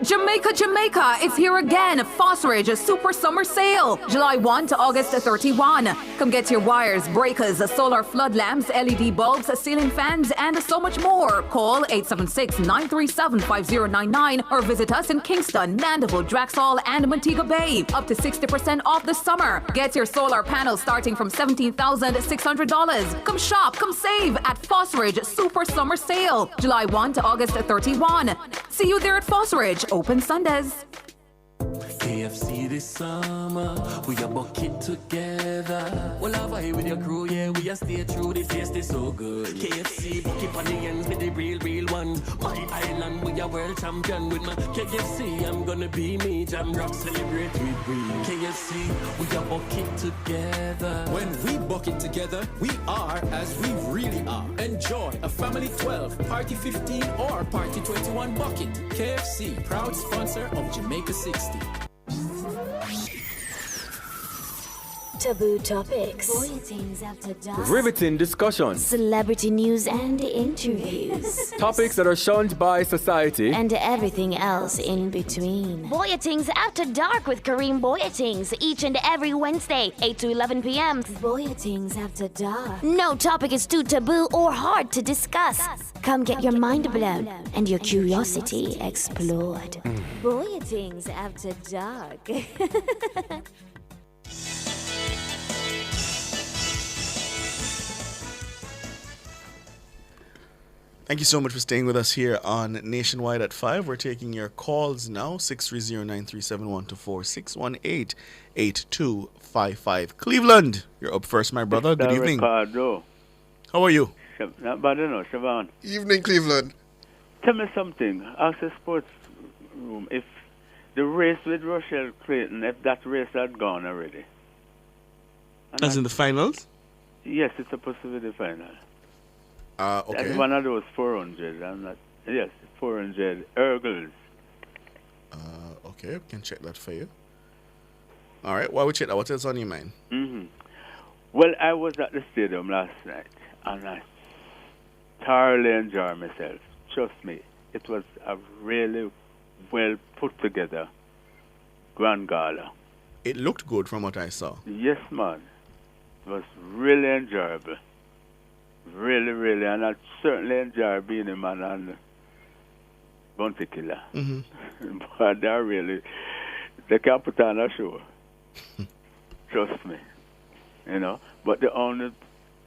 Jamaica is here again. Fosridge Super Summer Sale, July 1 to August 31. Come get your wires, breakers, solar flood lamps, LED bulbs, ceiling fans, and so much more. Call 876-937-5099 or visit us in Kingston, Mandeville, Draxall, and Montego Bay. Up to 60% off the summer. Get your solar panels starting from $17,600. Come shop, come save at Fosridge Super Summer Sale, July 1 to August 31. See you there at Fosridge. Open Sundays.
KFC this summer, we a bucket together. Well, I vibe with your crew, yeah, we a stay true, the taste is so good. KFC, bucket on the ends with the real one. My island, we a world champion with my KFC. I'm gonna be me, Jam Rock, celebrate with we. KFC, we a bucket together.
When we bucket together, we are as we really are. Enjoy a family 12, party 15, or party 21 bucket. KFC, proud sponsor of Jamaica 60.
Taboo topics,
Voyagings after dark,
riveting discussions,
celebrity news and interviews,
topics that are shunned by society,
and everything else in between.
Voyagings After Dark with Kareem Voyagings each and every Wednesday, 8 to 11 p.m.
Voyagings After Dark.
No topic is too taboo or hard to discuss. Come get your mind blown and your curiosity explored.
Voyagings After Dark.
Thank you so much for staying with us here on Nationwide at 5. We're taking your calls now, 630-9371-2461-8255. Cleveland, you're up first, my brother. Good evening.
Ricardo.
How are you?
Not bad enough, Siobhan.
Evening, Cleveland.
Tell me something. Ask the sports room if the race with Rochelle Clayton, if that race had gone already.
As in the finals?
Yes, it's supposed to be the final.
Okay.
That's one of those 400. Yes, 400 Urgles.
Okay, we can check that for you. All right, while we check that, what else on your mind?
Mm-hmm. Well, I was at the stadium last night, and I thoroughly enjoyed myself. Trust me, it was a really well put together grand gala.
It looked good from what I saw.
Yes, man. It was really enjoyable. Really, really, and I certainly enjoy being a man on Bounty Killer.
Mm-hmm.
But they can put on a show. Trust me. You know, but the only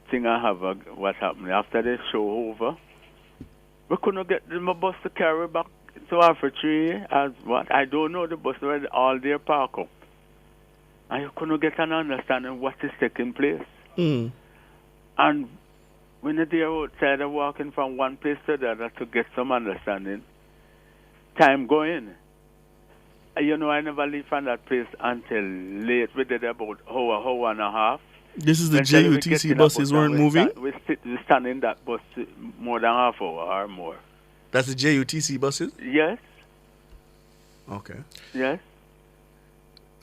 thing I have, what happened after the show over, we couldn't get my bus to carry back to Alpha-Tree as what? I don't know, the bus was all there parked up. And you couldn't get an understanding what is taking place.
Mm.
And when they're outside and walking from one place to the other to get some understanding, time going. You know, I never leave from that place until late. We did about hour and a half.
This is the JUTC buses weren't moving?
We stand in that bus more than half hour or more.
That's the JUTC buses?
Yes.
Okay.
Yes.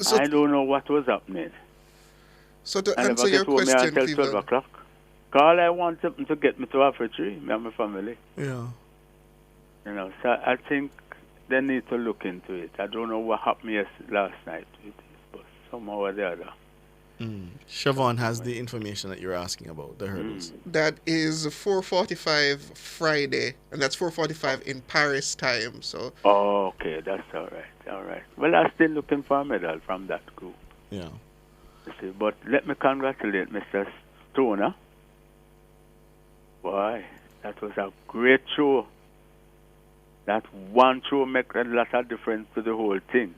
So
I don't know what was happening.
So to
I
answer your question,
until 12 o'clock. All I want them to get me to Alpha-Tree, me and my family.
Yeah.
You know, so I think they need to look into it. I don't know what happened last night with this, but somehow or the other.
Siobhan has the information that you're asking about, the hurdles.
That is 4:45 Friday, and that's 4:45 in Paris time. So.
Oh, okay, that's all right. All right. Well, I'm still looking for a medal from that group.
Yeah.
You see, but let me congratulate Mr. Stoner. Boy, that was a great show. That one show make a lot of difference to the whole thing.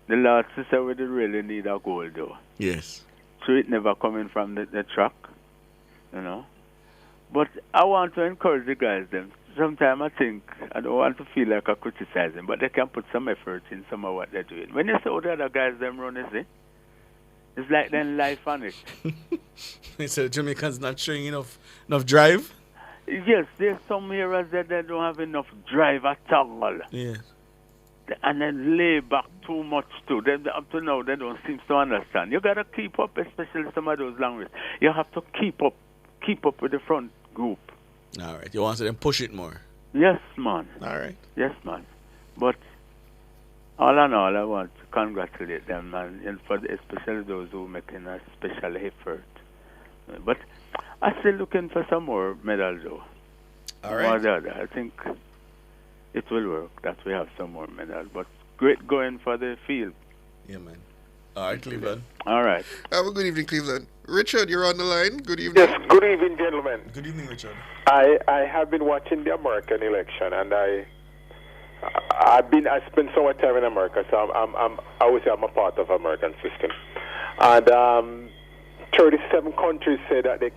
The Lord sister we did really need a goal though.
Yes.
So it never coming from the track, you know. But I want to encourage the guys them. Sometimes I think I don't want to feel like I criticize them, but they can put some effort in some of what they're doing. When you see all the other guys them run, you see, it's like then life on it.
They said Jamaicans not showing enough drive?
Yes, there's some areas that they don't have enough drive at all.
Yes.
And then lay back too much too. Then up to now they don't seem to understand. You gotta keep up, especially some of those long races. You have to keep up with the front group.
All right. You want to then push it more?
Yes, man.
All right.
Yes, man. But All in all, I want to congratulate them, and for especially those who are making a special effort. But I'm still looking for some more medals, though.
All right.
I think it will work that we have some more medals. But great going for the field.
Yeah, man. All right, Cleveland.
All right.
Have a good evening, Cleveland. Richard, you're on the line. Good evening.
Yes, good evening, gentlemen.
Good evening, Richard.
I have been watching the American election, and I spent so much time in America, so I would say I'm a part of American system. And 37 countries say that they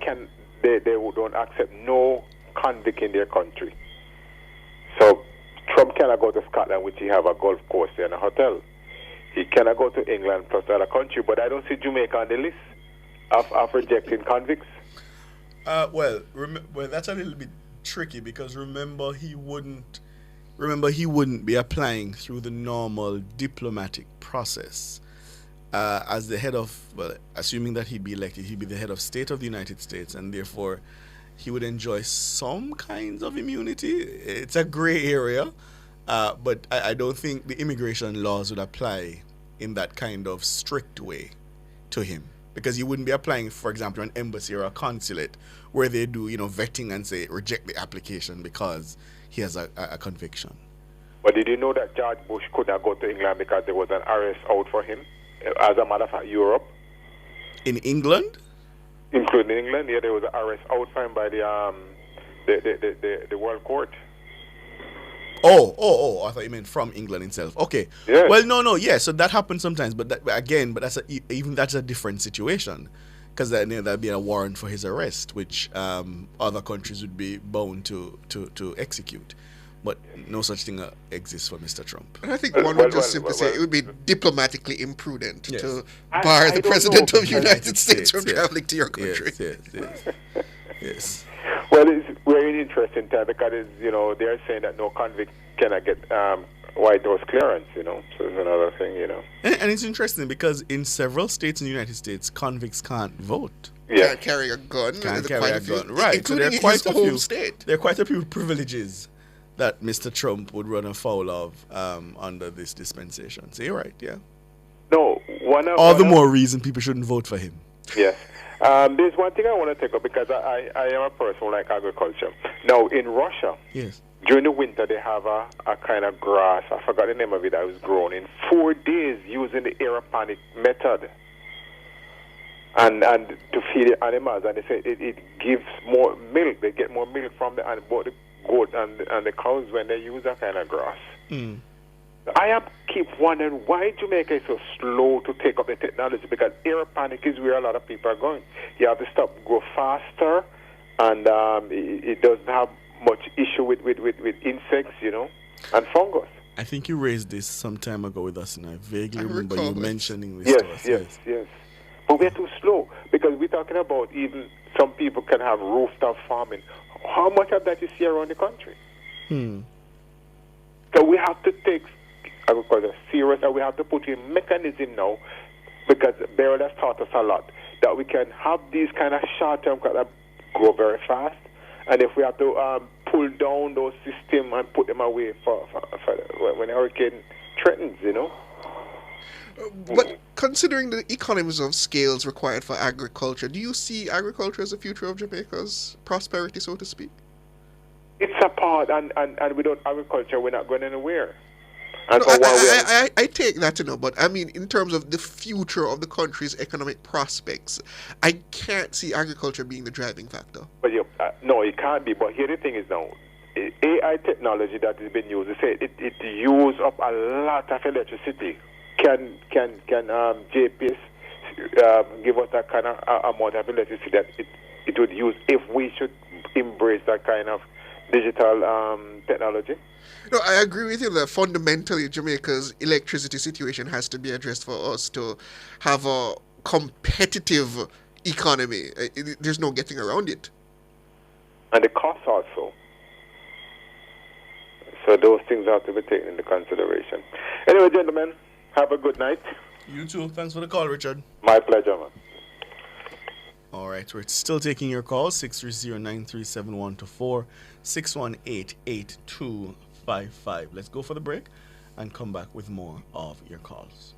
don't accept no convict in their country. So Trump cannot go to Scotland, which he have a golf course there and a hotel. He cannot go to England plus the other country, but I don't see Jamaica on the list of rejecting convicts.
Well, that's a little bit tricky because remember he wouldn't be applying through the normal diplomatic process as the head of, well, assuming that he'd be elected, he'd be the head of state of the United States, and therefore he would enjoy some kinds of immunity. It's a gray area, but I don't think the immigration laws would apply in that kind of strict way to him, because you wouldn't be applying, for example, an embassy or a consulate where they do, vetting and say reject the application because he has a conviction.
But did you know that George Bush could not go to England because there was an arrest out for him? As a matter of fact, Europe.
In England?
Including England, yeah, there was an arrest out for him by the World Court.
Oh! I thought you meant from England itself. Okay.
Yes.
Well, no, yeah. So that happens sometimes, but that's a different situation, because that'd be a warrant for his arrest, which other countries would be bound to execute. But no such thing exists for Mr. Trump.
And I think one would just simply say it would be diplomatically imprudent to bar the President of the United States from traveling to your country.
Yes.
Well, it's very interesting time because they're saying that no convict cannot get White House clearance, so it's another thing,
And it's interesting because in several states in the United States, convicts can't vote.
Yeah. Can't carry a gun.
Can't carry a gun, right.
Including his home state.
There are quite a few privileges that Mr. Trump would run afoul of under this dispensation. So you're right, yeah.
No,
all the more reason people shouldn't vote for him.
Yes. There's one thing I want to take up because I am a person who like agriculture. Now, in Russia,
yes,
during the winter they have a kind of grass, I forgot the name of it, that was grown in 4 days using the aeroponic method. And to feed the animals, and they say it gives more milk. They get more milk from the goat and the cows when they use that kind of grass.
Mm.
I keep wondering why Jamaica is so slow to take up the technology, because aeroponic is where a lot of people are going. You have to grow faster, and it doesn't have much issue with insects, and fungus.
I think you raised this some time ago with us, and I vaguely remember you mentioning this to us.
Yes. But we're too slow, because we're talking about even some people can have rooftop farming. How much of that you see around the country? So we have to take agriculture serious, and we have to put in mechanism now, because Beryl has taught us a lot, that we can have these kind of short-term that grow very fast, and if we have to pull down those systems and put them away for when a hurricane threatens,
But considering the economies of scales required for agriculture, do you see agriculture as the future of Jamaica's prosperity, so to speak?
It's a part, and without agriculture, we're not going anywhere.
No, I take that to know, but I mean, in terms of the future of the country's economic prospects, I can't see agriculture being the driving factor.
But no, it can't be. But here the thing is now, AI technology that has been used, they say it uses up a lot of electricity. Can JPS give us that kind of amount of electricity that it would use if we should embrace that kind of digital technology?
No, I agree with you that fundamentally Jamaica's electricity situation has to be addressed for us to have a competitive economy. There's no getting around it.
And the cost also. So those things have to be taken into consideration. Anyway, gentlemen, have a good night.
You too. Thanks for the call, Richard.
My pleasure, man.
All right, we're still taking your calls, 630-9371-4, 618-8255. Let's go for the break, and come back with more of your calls.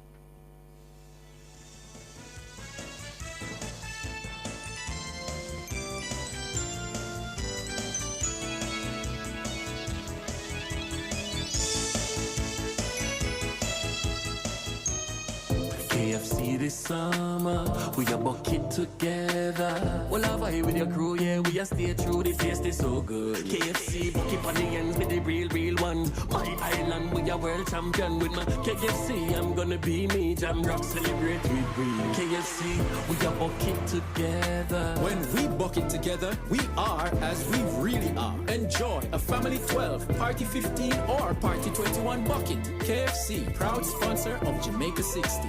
KFC this summer, we a bucket together. Well, I vibe with your crew, yeah, we a stay true, the taste is so good. KFC, bucket on the ends with the real one. My island, we a world champion with my KFC. I'm gonna be me, Jam Rock, celebrate with we. KFC, we a bucket together.
When we bucket together, we are as we really are. Enjoy a Family 12, Party 15 or Party 21 bucket. KFC, proud sponsor of Jamaica 60.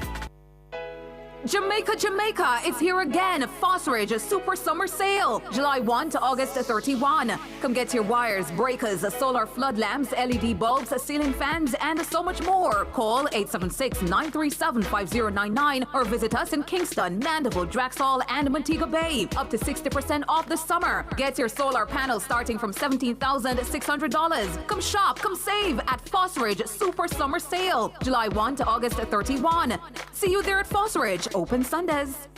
Jamaica, it's here again. Phosphorage Super Summer Sale, July 1 to August 31. Come get your wires, breakers, solar flood lamps, LED bulbs, ceiling fans, and so much more. Call 876-937-5099 or visit us in Kingston, Mandeville, Draxall, and Montego Bay. Up to 60% off the summer. Get your solar panels starting from $17,600. Come shop, come save at Phosphorage Super Summer Sale, July 1 to August 31. See you there at Phosphorage. Open Sundays.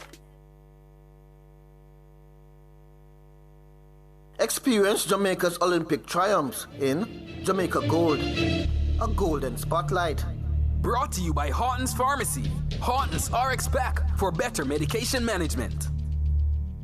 Experience Jamaica's Olympic triumphs in Jamaica Gold, a golden spotlight.
Brought to you by Horton's Pharmacy. Horton's RX Pack for better medication management.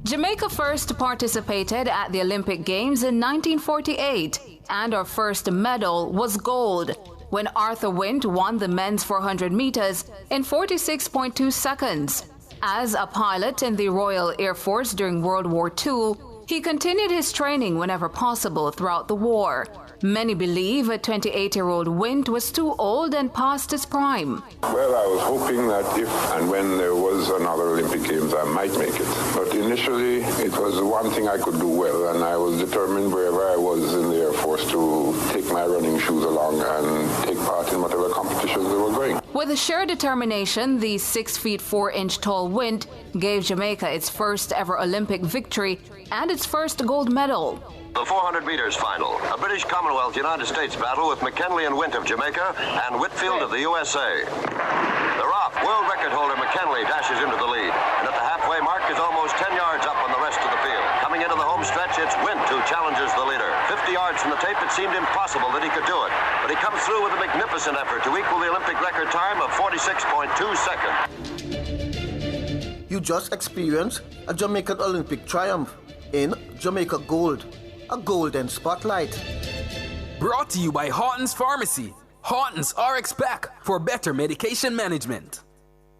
Jamaica first participated at the Olympic Games in 1948, and our first medal was gold, when Arthur Wint won the men's 400 meters in 46.2 seconds. As a pilot in the Royal Air Force during World War II, he continued his training whenever possible throughout the war. Many believe a 28-year-old Wint was too old and past his prime.
Well, I was hoping that if and when there was another Olympic Games, I might make it. But initially, it was the one thing I could do well, and I was determined wherever I was in the Air Force to take my running shoes along and take part in whatever competitions they were going.
With sheer determination, the 6 feet 4 inch tall Wint gave Jamaica its first ever Olympic victory and its first gold medal.
The 400 meters final, a British Commonwealth-United States battle with McKinley and Wint of Jamaica and Whitfield of the USA. The ROF world record holder McKinley dashes into the lead, and at the halfway mark is almost 10 yards up on the rest of the field. Coming into the home stretch, it's Wint who challenges the leader. 50 yards from the tape, it seemed impossible that he could do it, but he comes through with a magnificent effort to equal the Olympic record time of 46.2 seconds.
You just experienced a Jamaican Olympic triumph in Jamaica Gold, a golden spotlight.
Brought to you by Horton's Pharmacy. Horton's RX Pack for better medication management.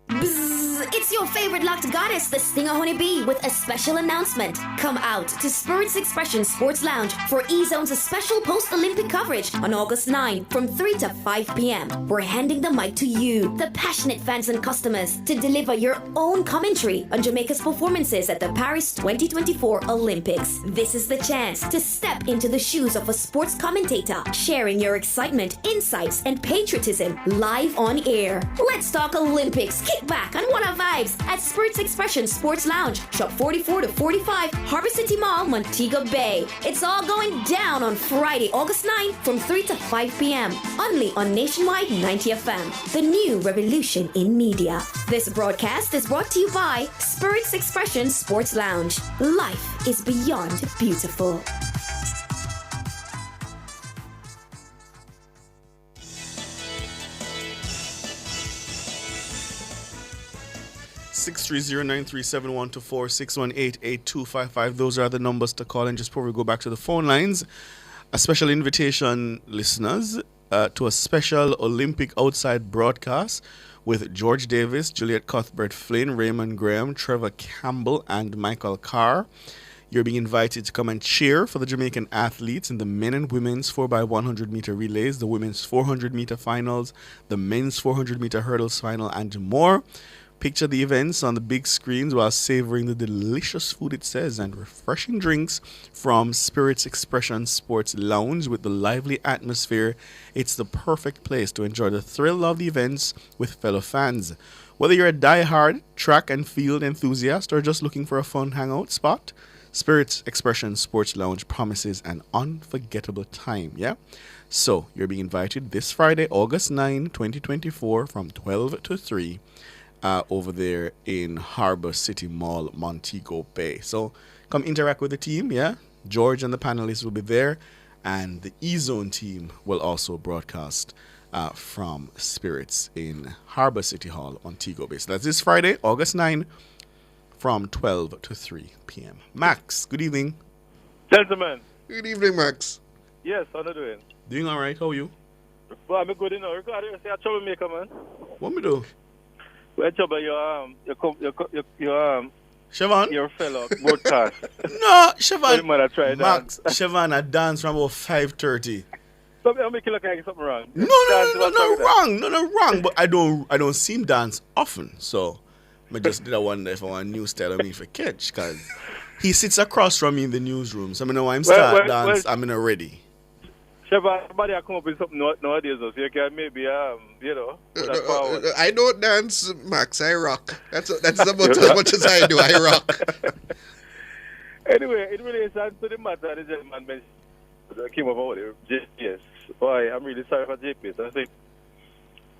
Bzzz, it's your favorite locked goddess, the Stinger Honeybee, with a special announcement. Come out to Spirits Expression Sports Lounge for E-Zone's special post-Olympic coverage on August 9 from 3 to 5 p.m. We're handing the mic to you, the passionate fans and customers, to deliver your own commentary on Jamaica's performances at the Paris 2024 Olympics. This is the chance to step into the shoes of a sports commentator, sharing your excitement, insights, and patriotism live on air. Let's talk Olympics. Kick back and wanna vibes at Spirits Expression Sports Lounge, Shop 44 to 45, Harbor City Mall, Montego Bay. It's all going down on Friday, August 9 from 3 to 5 p.m. only on Nationwide 90 FM, the new revolution in media. This broadcast is brought to you by Spirits Expression Sports Lounge. Life is beyond beautiful.
(630-937-124) Those are the numbers to call. And just before we go back to the phone lines, a special invitation, listeners, to a special Olympic outside broadcast with George Davis, Juliet Cuthbert Flynn, Raymond Graham, Trevor Campbell, and Michael Carr. You're being invited to come and cheer for the Jamaican athletes in the men and women's 4x100 meter relays, the women's 400 meter finals, the men's 400 meter hurdles final, and more. Picture the events on the big screens while savoring the delicious food, it says, and refreshing drinks from Spirits Expression Sports Lounge with the lively atmosphere. It's the perfect place to enjoy the thrill of the events with fellow fans. Whether you're a die-hard track and field enthusiast or just looking for a fun hangout spot, Spirits Expression Sports Lounge promises an unforgettable time, yeah? So, you're being invited this Friday, August 9, 2024, from 12 to 3, over there in Harbor City Mall, Montego Bay. So, come interact with the team, yeah? George and the panelists will be there, and the E-Zone team will also broadcast from Spirits in Harbor City Hall, Montego Bay. So that's this Friday, August 9, from 12 to 3 p.m. Max, good evening.
Gentlemen.
Good evening, Max.
Yes, how are you doing?
Doing all right. How are you?
Well, I'm good, you know. Regarding you say a troublemaker, man.
What me do?
Well, trouble,
Siobhan?
Your fellow broadcast.
No, Siobhan.
Max,
Siobhan, I dance from about 5:30.
So I'll make you look like something wrong.
No, wrong. But I don't see him dance often, so I just did I wonder if I want a new style of me for catch, because he sits across from me in the newsroom. So I know I'm start dance. I'm in a ready.
Siobhan, somebody come up with something nowadays, so you can maybe you know.
I don't dance, Max. I rock. That's about as much as I do. I rock.
Anyway, in relation to the matter the gentleman mentioned, that came up about it, JPS. Boy, I'm really sorry for JPS. I think,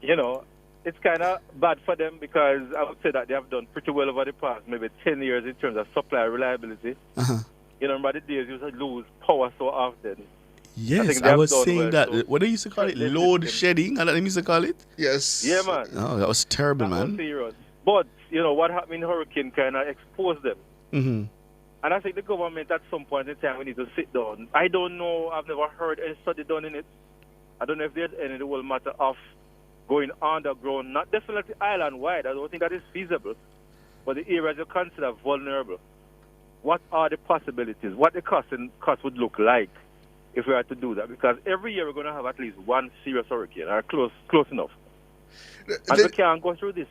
you know, it's kind of bad for them because I would say that they have done pretty well over the past maybe 10 years in terms of supply reliability.
Uh-huh.
You know, remember the days you used to lose power so often.
Yes, I was saying that. So what they used to call it? Load shedding? That they used to call it?
Yes.
Yeah, man.
Oh, that was terrible, man.
Serious. But, you know, what happened in Hurricane kind of exposed them.
Mm-hmm.
And I think the government at some point in time we need to sit down. I don't know, I've never heard any study done in it. I don't know if there's any the whole matter of going underground, not definitely island-wide. I don't think that is feasible. But the areas you consider vulnerable, what are the possibilities? What the cost would look like if we are to do that? Because every year we're going to have at least one serious hurricane, or close enough. And we can't go through this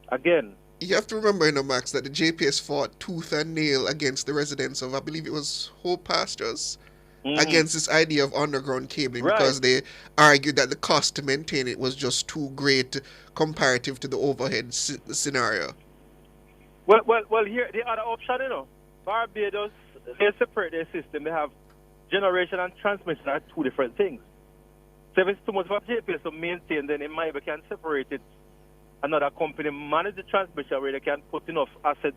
again.
You have to remember, Max, that the JPS fought tooth and nail against the residents of, I believe it was Hope Pastures, against this idea of underground cabling, because they argued that the cost to maintain it was just too great comparative to the overhead scenario.
Well, here, the other option, you know, Barbados, they separate their system. They have generation and transmission are two different things. So if it's too much for JPS to maintain, then it might be can separate it. Another company manage the transmission where they can put enough asset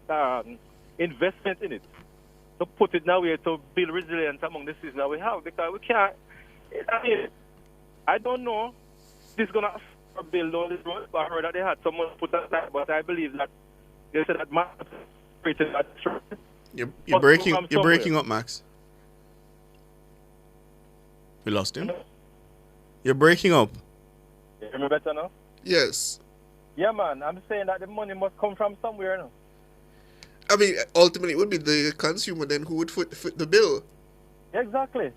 investment in it to put it now to build resilience among the systems that we have, because we can't. I mean, I don't know if this is going to build all this road. I heard that they had someone put that, but I believe that they said that
You're breaking up, Max. We lost him. You're breaking up.
You hear me better now?
Yes.
Yeah, man. I'm saying that the money must come from somewhere now.
I mean, ultimately, it would be the consumer then who would foot the bill.
Exactly.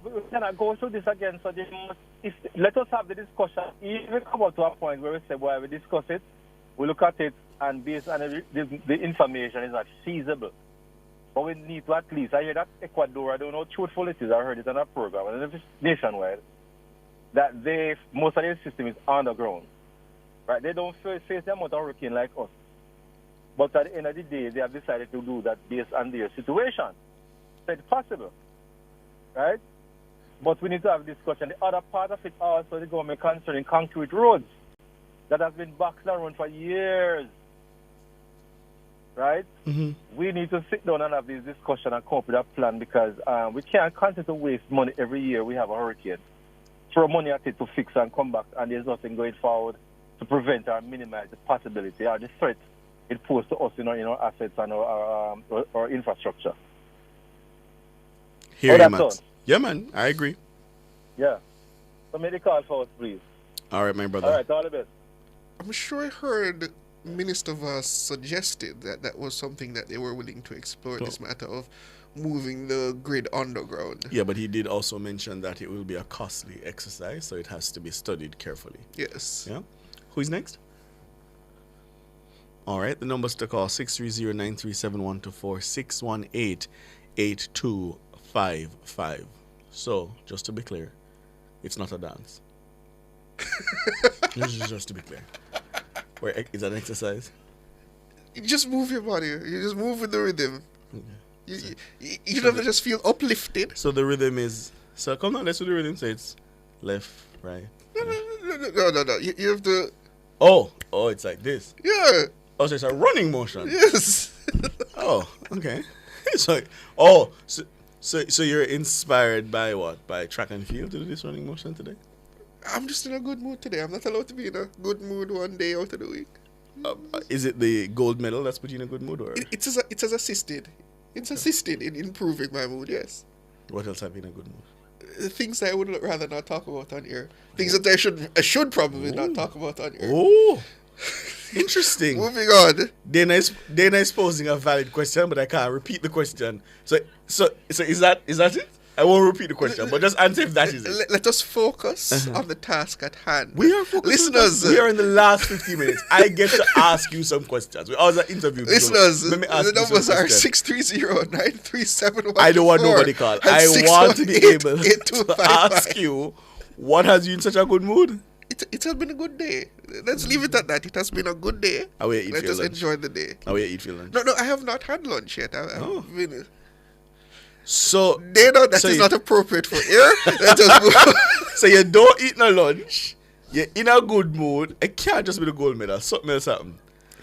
We cannot go through this again. So let us have the discussion. If we come out to a point where we say, well, we discuss it, we look at it, and based on the information is not feasible. But we need to at least, I hear that Ecuador, I don't know how truthful it is, I heard it on a program, and it's nationwide, that most of their system is underground. Right? They don't face the amount of hurricane like us. But at the end of the day, they have decided to do that based on their situation. So it's possible. Right? But we need to have a discussion. The other part of it also, the government concerning concrete roads that has been boxed around for years. Right?
Mm-hmm.
We need to sit down and have this discussion and come up with a plan, because we can't continue to waste money every year we have a hurricane. Throw money at it to fix and come back, and there's nothing going forward to prevent or minimize the possibility or the threat it poses to us in our assets and our infrastructure.
Hear you, Max. Yeah, man, I agree.
Yeah. So make the call for us, please.
All right, my brother.
All right, all the best.
I'm sure I heard Minister Voss suggested that was something that they were willing to explore, this matter of moving the grid underground.
Yeah, but he did also mention that it will be a costly exercise, so it has to be studied carefully.
Yes.
Yeah. Who's next? All right, the numbers to call 630-937-124, 618-8255. So, just to be clear, it's not a dance. Just to be clear. Is that an exercise?
You just move your body. You just move with the rhythm. You never just feel uplifted.
So the rhythm is. So come on, let's do the rhythm. So it's left, right.
No. You have to.
Oh, it's like this.
Yeah.
Oh, so it's a running motion.
Yes.
Oh, okay. It's like, so you're inspired by what? By track and field to do this running motion today?
I'm just in a good mood today. I'm not allowed to be in a good mood one day out of the week.
Is it the gold medal that's put you in a good mood, or
it's as assisted? It's assisted in improving my mood. Yes.
What else have you in a good mood?
Things that I would rather not talk about on air. Things that I should probably not talk about on air.
Oh, interesting.
Moving on.
Dana is posing a valid question, but I can't repeat the question. So is that it? I won't repeat the question, but just answer if that is it.
Let us focus on the task at hand.
We are focused.
Listeners,
we are in the last 15 minutes. I get to ask you some questions. We always interview people.
Listeners,
Let me ask
the
you
numbers
some
are
questions.
630-937-124.
I don't want nobody call. I want to be able to ask you, what has you in such a good mood?
It has been a good day. Let's leave it at that. It has been a good day. Let us enjoy the day.
How will you eat for lunch?
No, I have not had lunch yet. I've been...
So
that is not appropriate for air. Let us move.
So you don't eat no lunch. You're in a good mood. It can't just be the gold medal. Something else happened.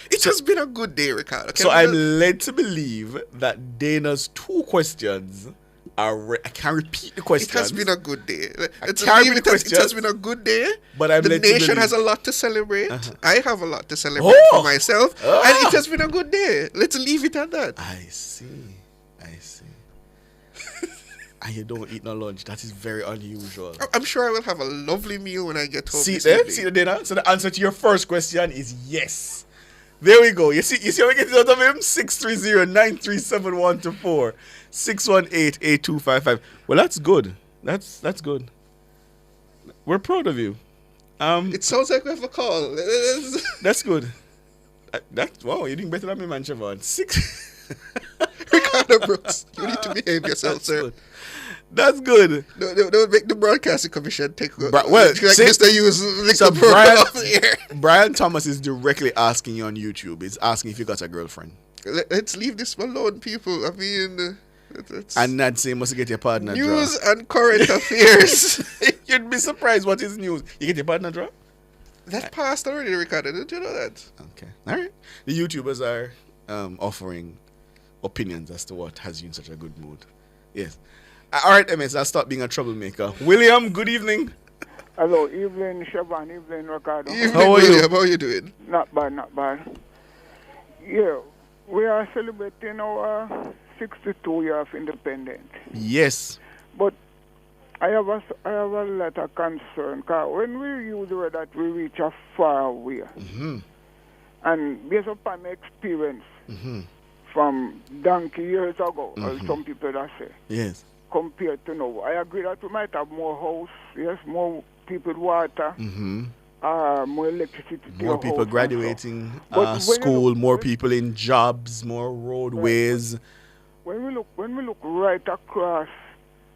It has been a good day, Ricardo.
So I'm led to believe that Dana's two questions are. I can't repeat the questions.
It has been a good day.
It has
been a good day.
But I'm
the nation has a lot to celebrate. I have a lot to celebrate for myself. And it has been a good day. Let's leave it at that.
I see. And you don't eat no lunch. That is very unusual.
I'm sure I will have a lovely meal when I get home.
See the dinner? So the answer to your first question is yes. There we go. You see how we get it out of him? 630-937-124. 618-8255. Well, that's good. That's good. We're proud of you.
It sounds like we have a call.
That's good. Wow, you're doing better than me, man, Siobhan.
Ricardo Brooks, you need to behave yourself, sir.
Good. That's good.
Don't make the Broadcasting Commission take
well,
Mr. Hughes lick the program off the air.
Brian Thomas is directly asking you on YouTube. He's asking if you got a girlfriend.
Let's leave this alone, people. I mean...
And Nad say must get your partner
news and current affairs.
You'd be surprised what is news. You get your partner draw?
That passed already, Ricardo. Did you know that?
Okay. All right. The YouTubers are offering opinions as to what has you in such a good mood. Yes. All right, MS, I'll stop being a troublemaker. William, good evening.
Hello, evening, Siobhan, evening, Ricardo.
Evening, How are William. How are you doing?
Not bad. Yeah, we are celebrating our 62 year of independence.
Yes.
But I have a lot of concern, because when we use the word that we reach a far way, and based upon my experience from donkey years ago, as some people that say,
yes,
compared to now, I agree that we might have more house, yes, more people with water, more electricity,
more people graduating school, more people in jobs, more roadways.
When we look right across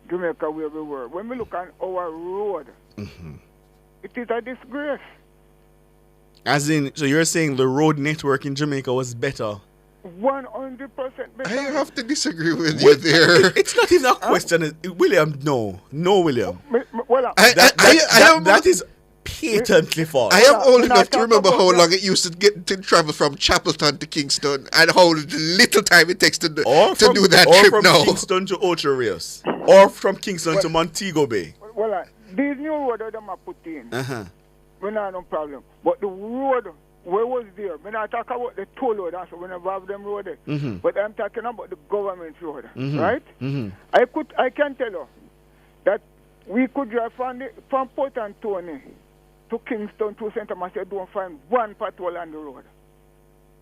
Jamaica where we were, when we look at our road, it is a disgrace.
As in, so you're saying the road network in Jamaica was better?
100% better.
I have to disagree with you there.
It's not even a question. William, no, William.
Well,
that is patently false.
I am old enough to remember how long it used to travel from Chapelton to Kingston, and how little time it takes to do that trip now.
Or from Kingston to Ocho Rios, or from Kingston to Montego Bay.
Well, these new roads that are put in, we don't have no problem. But the road where was there, when I talk about the toll road, that's when I have them road there. But I'm talking about the government road, right? I can tell you that we could drive from Port Anthony to Kingston to St. Thomas, you don't find one patrol on the road.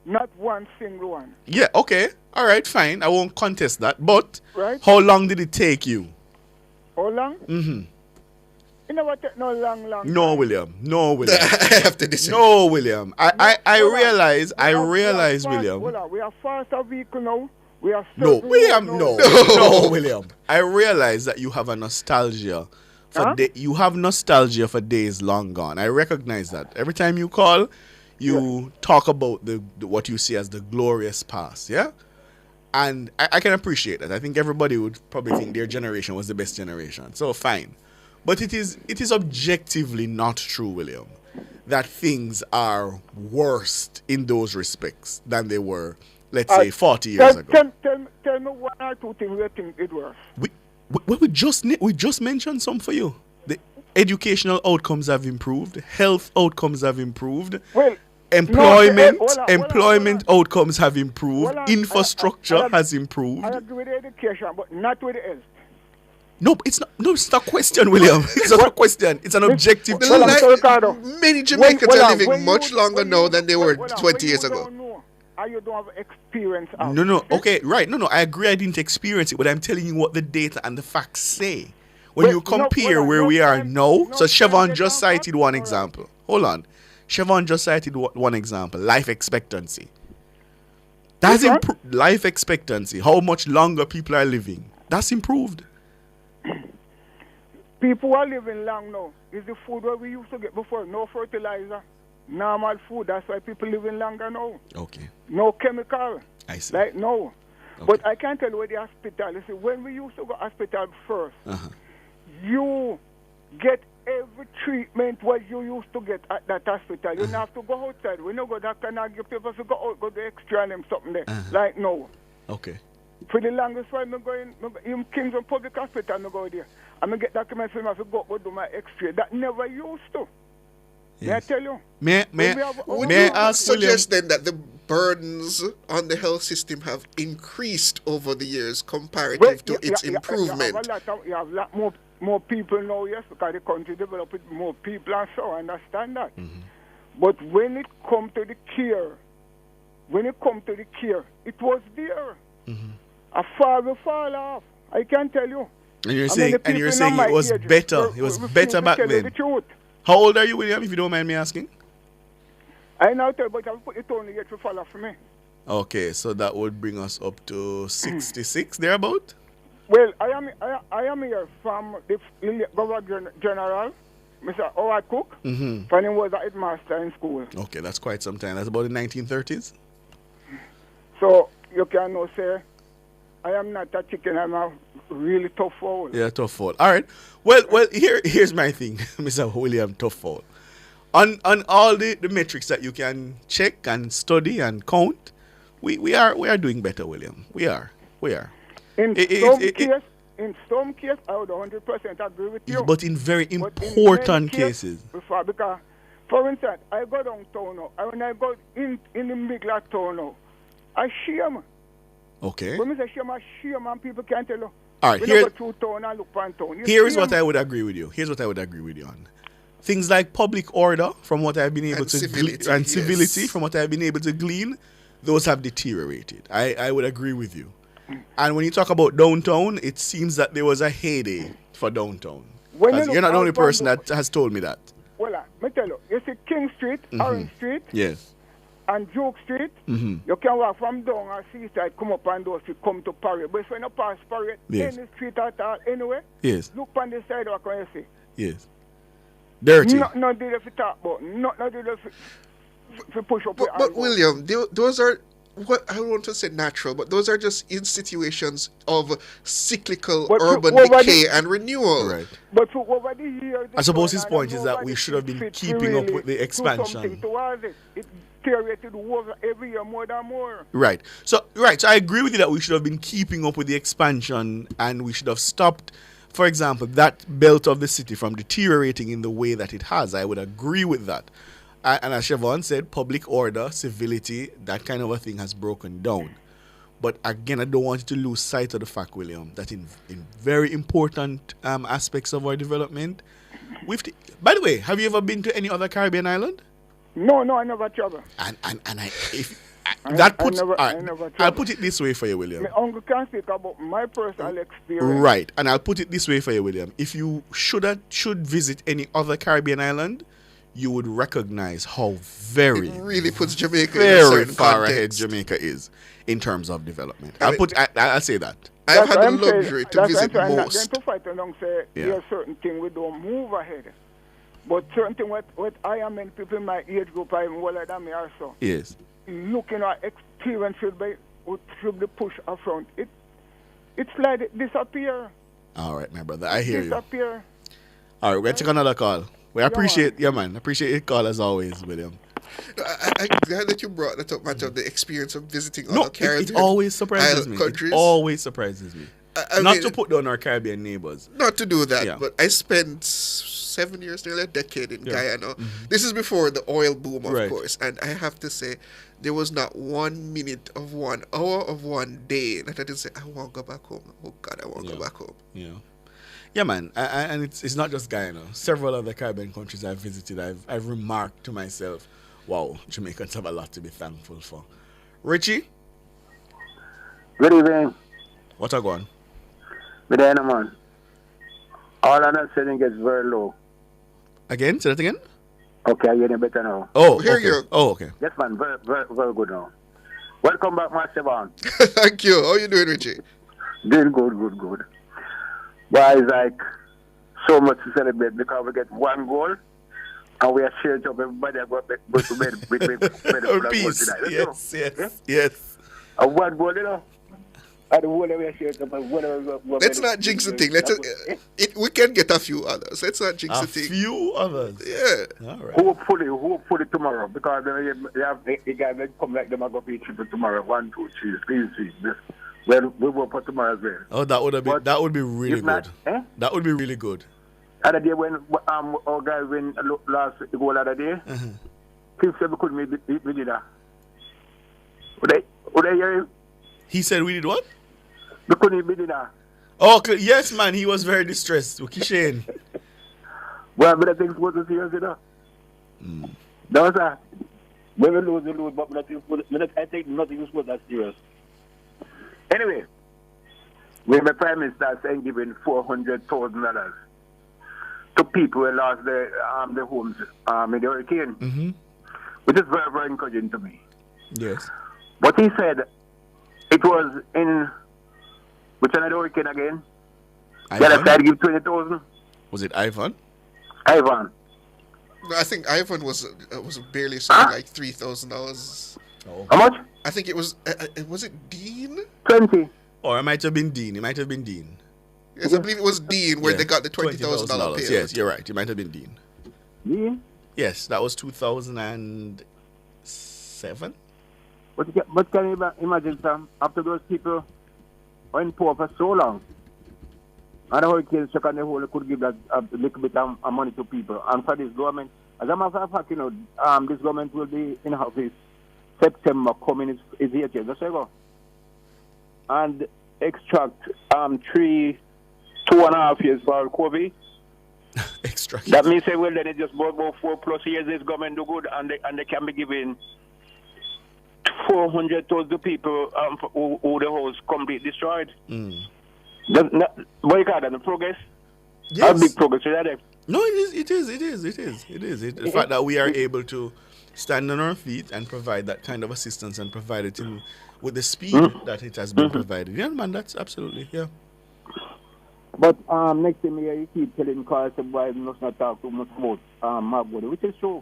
Not one single one.
Yeah, okay. All right, fine. I won't contest that. But
how
long did it take you?
How long? It never take no long
No, William.
I have to disagree.
No, William. I realize, William.
We are faster vehicle now. We are
William, no, William. I realize that you have a nostalgia you have nostalgia for days long gone. I recognize that. Every time you call, you talk about the what you see as the glorious past, yeah? And I can appreciate that. I think everybody would probably think their generation was the best generation. So fine. But it is objectively not true, William, that things are worse in those respects than they were, let's say, 40 years ago.
Tell me one or two things you think it was.
We just mentioned some for you. The educational outcomes have improved. Health outcomes have improved.
Well,
employment outcomes have improved. Infrastructure has improved.
I agree with education, but not with the health.
No, it's not a question, William. It's not a question. It's an objective truth.
Many Jamaicans are living much longer now than they were 20 years ago.
You don't have experience of
No, okay, right. No, I agree I didn't experience it, but I'm telling you what the data and the facts say. When you compare where we are now, so Siobhan just cited one example. Hold on. Siobhan just cited one example, life expectancy. That's improved. Life expectancy, how much longer people are living. That's improved.
People are living long now. It's the food that we used to get before. No fertilizer. Normal food. That's why people living longer now.
Okay.
No chemical.
I see.
Like no. Okay. But I can't tell you where the hospital. You see, when we used to go hospital first, you get every treatment what you used to get at that hospital. You don't have to go outside. When you go that can give people to go out, go the extra and them something there. Like no.
Okay.
For the longest while, I'm going in Kingston Public Hospital, I go there. I'm going to get documents for me to go do my x-ray. That never used to. Yes. May I tell you?
Would you suggest then that the burdens on the health system have increased over the years comparative to its improvement?
You have a lot more people now, yes, because the country developed with more people and so I understand that. But when it comes to the care, it was there. A far will fall off. I can tell you.
And you're saying it was better. It was better back then. How old are you, William, if you don't mind me asking?
I now tell you, but I'll put it only yet to fall off for me.
Okay, so that would bring us up to 66, thereabout?
Well, I am here from the Governor General, Mr. Howard Cook, when he was a headmaster in school.
Okay, that's quite some time. That's about the 1930s?
So, you can now say, I am not a chicken, I'm a really tough fowl.
Yeah, tough fowl. All right. Well, here's my thing, Mr. William Tough Fowl. On all the metrics that you can check and study and count, we are doing better, William. We are.
In some cases, I would 100% agree with you.
But in very important cases.
Because, for instance, I go downtown now. When I go in the middle of town now, I shame.
Okay.
When I say shame, and people can't tell you.
All right.
Here's
what I would agree with you. Here's what I would agree with you on. Things like public order, from what I've been able to glean, civility, from what I've been able to glean, those have deteriorated. I would agree with you. And when you talk about downtown, it seems that there was a heyday for downtown. You're not the only person that has told me that.
Well, let me tell you. You see King Street, Orange Street,
yes,
and Duke Street, you can walk from down and seaside, come up and those come to Parade. But when you pass Parade, any street at all, anyway,
look
on the sidewalk and you see.
Yes. Dirty.
No did if you talk about. No did if you push up.
But William, those are what I don't want to say natural, but those are just institutions of cyclical urban decay and renewal.
Right.
But over the years,
I suppose his point is that we should have been keeping up with the expansion.
It deteriorated every year more and more.
Right. So I agree with you that we should have been keeping up with the expansion and we should have stopped, for example, that belt of the city from deteriorating in the way that it has. I would agree with that. And as Siobhan said, public order, civility, that kind of a thing has broken down. But again, I don't want you to lose sight of the fact, William, that in very important aspects of our development, by the way, have you ever been to any other Caribbean island?
No, I never travel.
I'll put it this way for you, William.
My uncle can speak about my personal experience.
Right, and I'll put it this way for you, William. If you should visit any other Caribbean island, you would recognize how it
really puts Jamaica
very
in a certain
far
context.
ahead Jamaica is in terms of development. I'll say that.
I've had the luxury to visit most.
To fight along, say there's certain thing we don't move ahead. But certain thing what I am in people in my age group, I'm older than me also.
Yes.
Looking at experience should be pushed up front. It's like it disappear.
All right, my brother. I hear you.
Disappear.
All right, we're going to take another call. We appreciate, appreciate your call as always, William.
I'm glad that you brought that up, much of the experience of visiting other
Caribbean. It always surprises me.
Countries.
It always surprises me.
I
Not
mean,
to put down our Caribbean neighbors.
Not to do that,
Yeah.
but I spent 7 years, nearly a decade in Guyana.
Mm-hmm.
This is before the oil boom, of
Right.
course. And I have to say, there was not 1 minute of 1 hour of 1 day that I didn't say, I want to go back home. Oh, God, I want to go back home.
Yeah. Yeah, man. And it's not just Guyana. Several other Caribbean countries I've visited, I've remarked to myself, wow, Jamaicans have a lot to be thankful for. Richie?
Good evening.
What a go on?
Good evening, man. All I'm not saying gets very low.
Again? Say that again?
Okay, I hear you better now.
Oh, okay. Oh, okay.
Yes, man. Very, very, very good now. Welcome back, Master Bond.
Thank you. How you doing, Richie?
Doing good. But it's like so much to celebrate because we get 1 goal and we are shared up. Everybody go to bed with
Peace.
tonight.
Yes.
And 1 goal, you know. And the whole we are shared up.
Let's not jinx the thing. We can get a few others. Let's not jinx the thing.
A few others?
Yeah.
All right.
Hopefully tomorrow because they guys come like them are going to be triple tomorrow. 1, 2, 3, please. Well, we work for tomorrow as well.
Oh, that would be really good. That would be really good.
Other day when our guy win last goal other day, people said we couldn't we did that. Would I hear him?
He said we did what?
We couldn't beat that.
Oh, yes, man. He was very distressed. Shane.
Well, but I think it was serious, you know. That was that. When we lose, but I think nothing was that serious. Anyway, when the Prime Minister saying giving $400,000 to people who lost their homes in the hurricane, which is very, very encouraging to me.
Yes.
But he said it was in which another hurricane again? The other side give 20,000.
Was it Ivan?
Ivan.
No, I think Ivan was barely something like $3,000.
Oh.
How much?
I think it was it Dean?
20.
Or it might have been Dean.
Yes, I believe it was Dean where they got the $20,000 payout.
Yes, you're right. It might have been Dean.
Dean?
Yes, that was 2007.
But can you imagine, Sam, after those people were in poor for so long, and the hurricane struck on the whole, could give that a little bit of money to people. And for this government, as a matter of fact, this government will be in office September coming is here, just go. And extract 2.5 years for COVID.
Extract.
That means say, well, then it just about 4+ years this government do good, and they can be giving 400,000 people who the house completely destroyed. What you call that? The progress?
Yes.
A big progress, is that?
No, it is. The fact that we are able to stand on our feet and provide that kind of assistance and provide it with the speed that it has been provided. Yeah, man, that's absolutely, yeah.
But next thing you keep telling cars why must not talk too much about Mark Golding, which is true.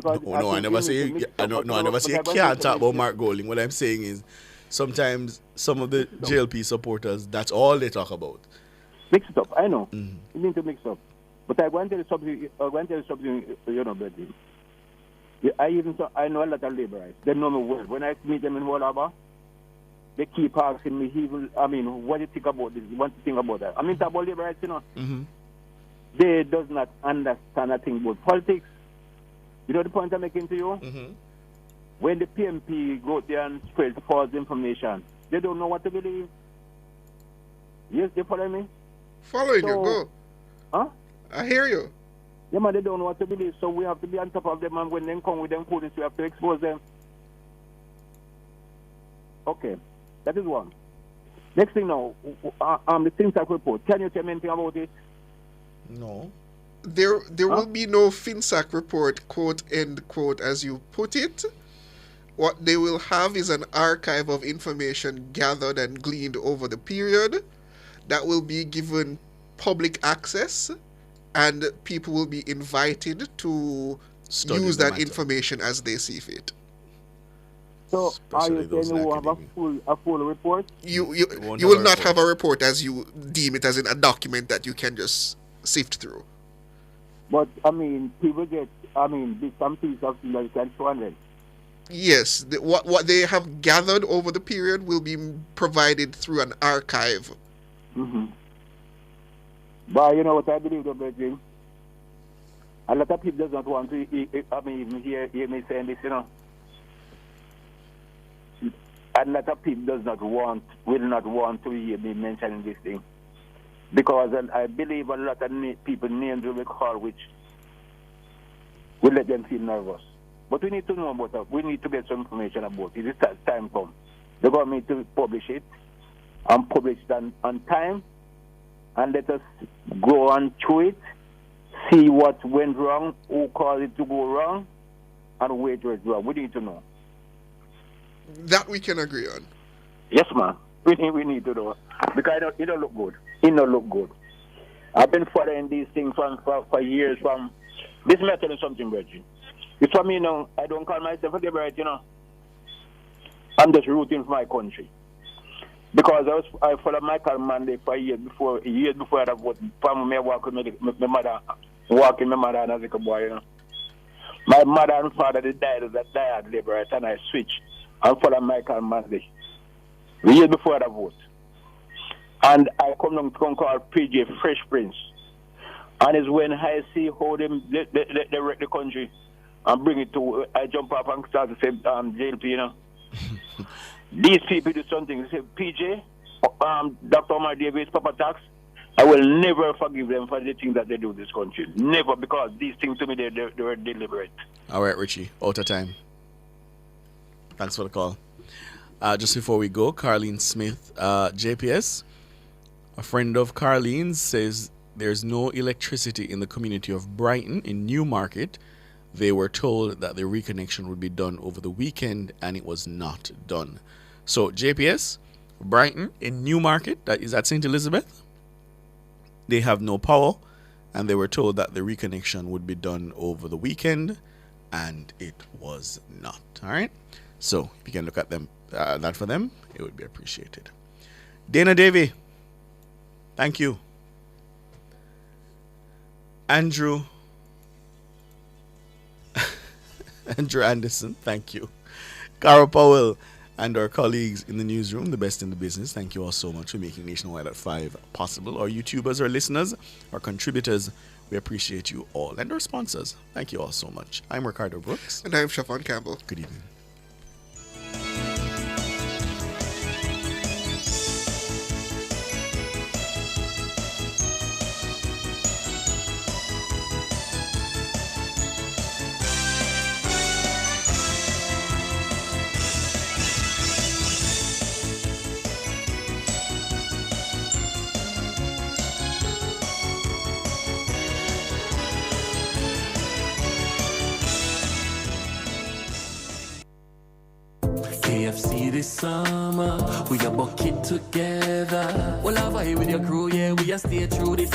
No, I never say you can't talk about Mark Golding. What I'm saying is sometimes some of the JLP supporters, that's all they talk about.
Mix it up, I know. You need to mix up. But I want to tell you something, Betty. I know a lot of laborites. They know me well. When I meet them in Wall Harbor, they keep asking me, what do you think about this? What do you think about that? Talk about laborites, They does not understand a thing about politics. You know the point I'm making to you? When the PMP go there and spread false information, they don't know what to believe. Yes, they follow me?
Following you, go.
Huh?
I hear you.
Yeah, man, they don't know what to believe, so we have to be on top of them, and when they come with them police, we have to expose them. Okay, that is one. Next thing now, the FinSac report. Can you tell me anything about it?
No.
There will be no FinSac report, quote, end quote, as you put it. What they will have is an archive of information gathered and gleaned over the period that will be given public access and people will be invited to
Study
use
the
that
matter.
information as they see fit.
So are you saying you will have a full report?
You
won't
will
have a
not have a report as you deem it as in a document that you can just sift through.
But I mean, people get, I mean, some pieces of things that you can show them.
Yes, what they have gathered over the period will be provided through an archive.
Mm-hmm. But you know what I believe, Bridget? A lot of people does not want to, hear me saying this, you know. A lot of people will not want to hear me mentioning this thing. Because I believe a lot of people names will be called which will let them feel nervous. But we need to know about it. We need to get some information about it. It's time come. The government to publish it and publish it on time, and let us go on through it, see what went wrong, who caused it to go wrong, and where it was wrong. We need to know.
That we can agree on.
Yes, man. We need to know. Because it don't look good. It don't look good. I've been following these things for years. This may tell you something, Reggie. It's for me, you know, I don't call myself a liberate, you know. I'm just rooting for my country. Because I followed Michael Manley for years before I voted. Family walk with my mother, walking my mother as a boy, you know. My mother and father, they died liberate, and I switched and followed Michael Manley. Years before I vote. And I come down to call PJ Fresh Prince. And it's when I see how they wreck the country and bring it to, I jump up and start to say, JLP, you know. These people do something. They say, PJ, Dr. Omar Davis, Papa Tax, I will never forgive them for the things that they do in this country. Never, because these things to me, they were deliberate.
All right, Richie, out of time. Thanks for the call. Just before we go, Carlene Smith, JPS, a friend of Carlene's, says there's no electricity in the community of Brighton in Newmarket. They were told that the reconnection would be done over the weekend, and it was not done. So, JPS, Brighton in Newmarket, that is at St. Elizabeth, they have no power, and they were told that the reconnection would be done over the weekend, and it was not. All right? So, if you can look at them, that for them, it would be appreciated. Dana Davey, thank you. Andrew Anderson, thank you. Cara Powell and our colleagues in the newsroom, the best in the business, thank you all so much for making Nationwide at 5 possible. Our YouTubers, our listeners, our contributors, we appreciate you all. And our sponsors, thank you all so much. I'm Ricardo Brooks.
And I'm Siobhan Campbell.
Good evening.
KFC this summer, we a bucket together. Well, I vibe with your crew, yeah, we a stay true. This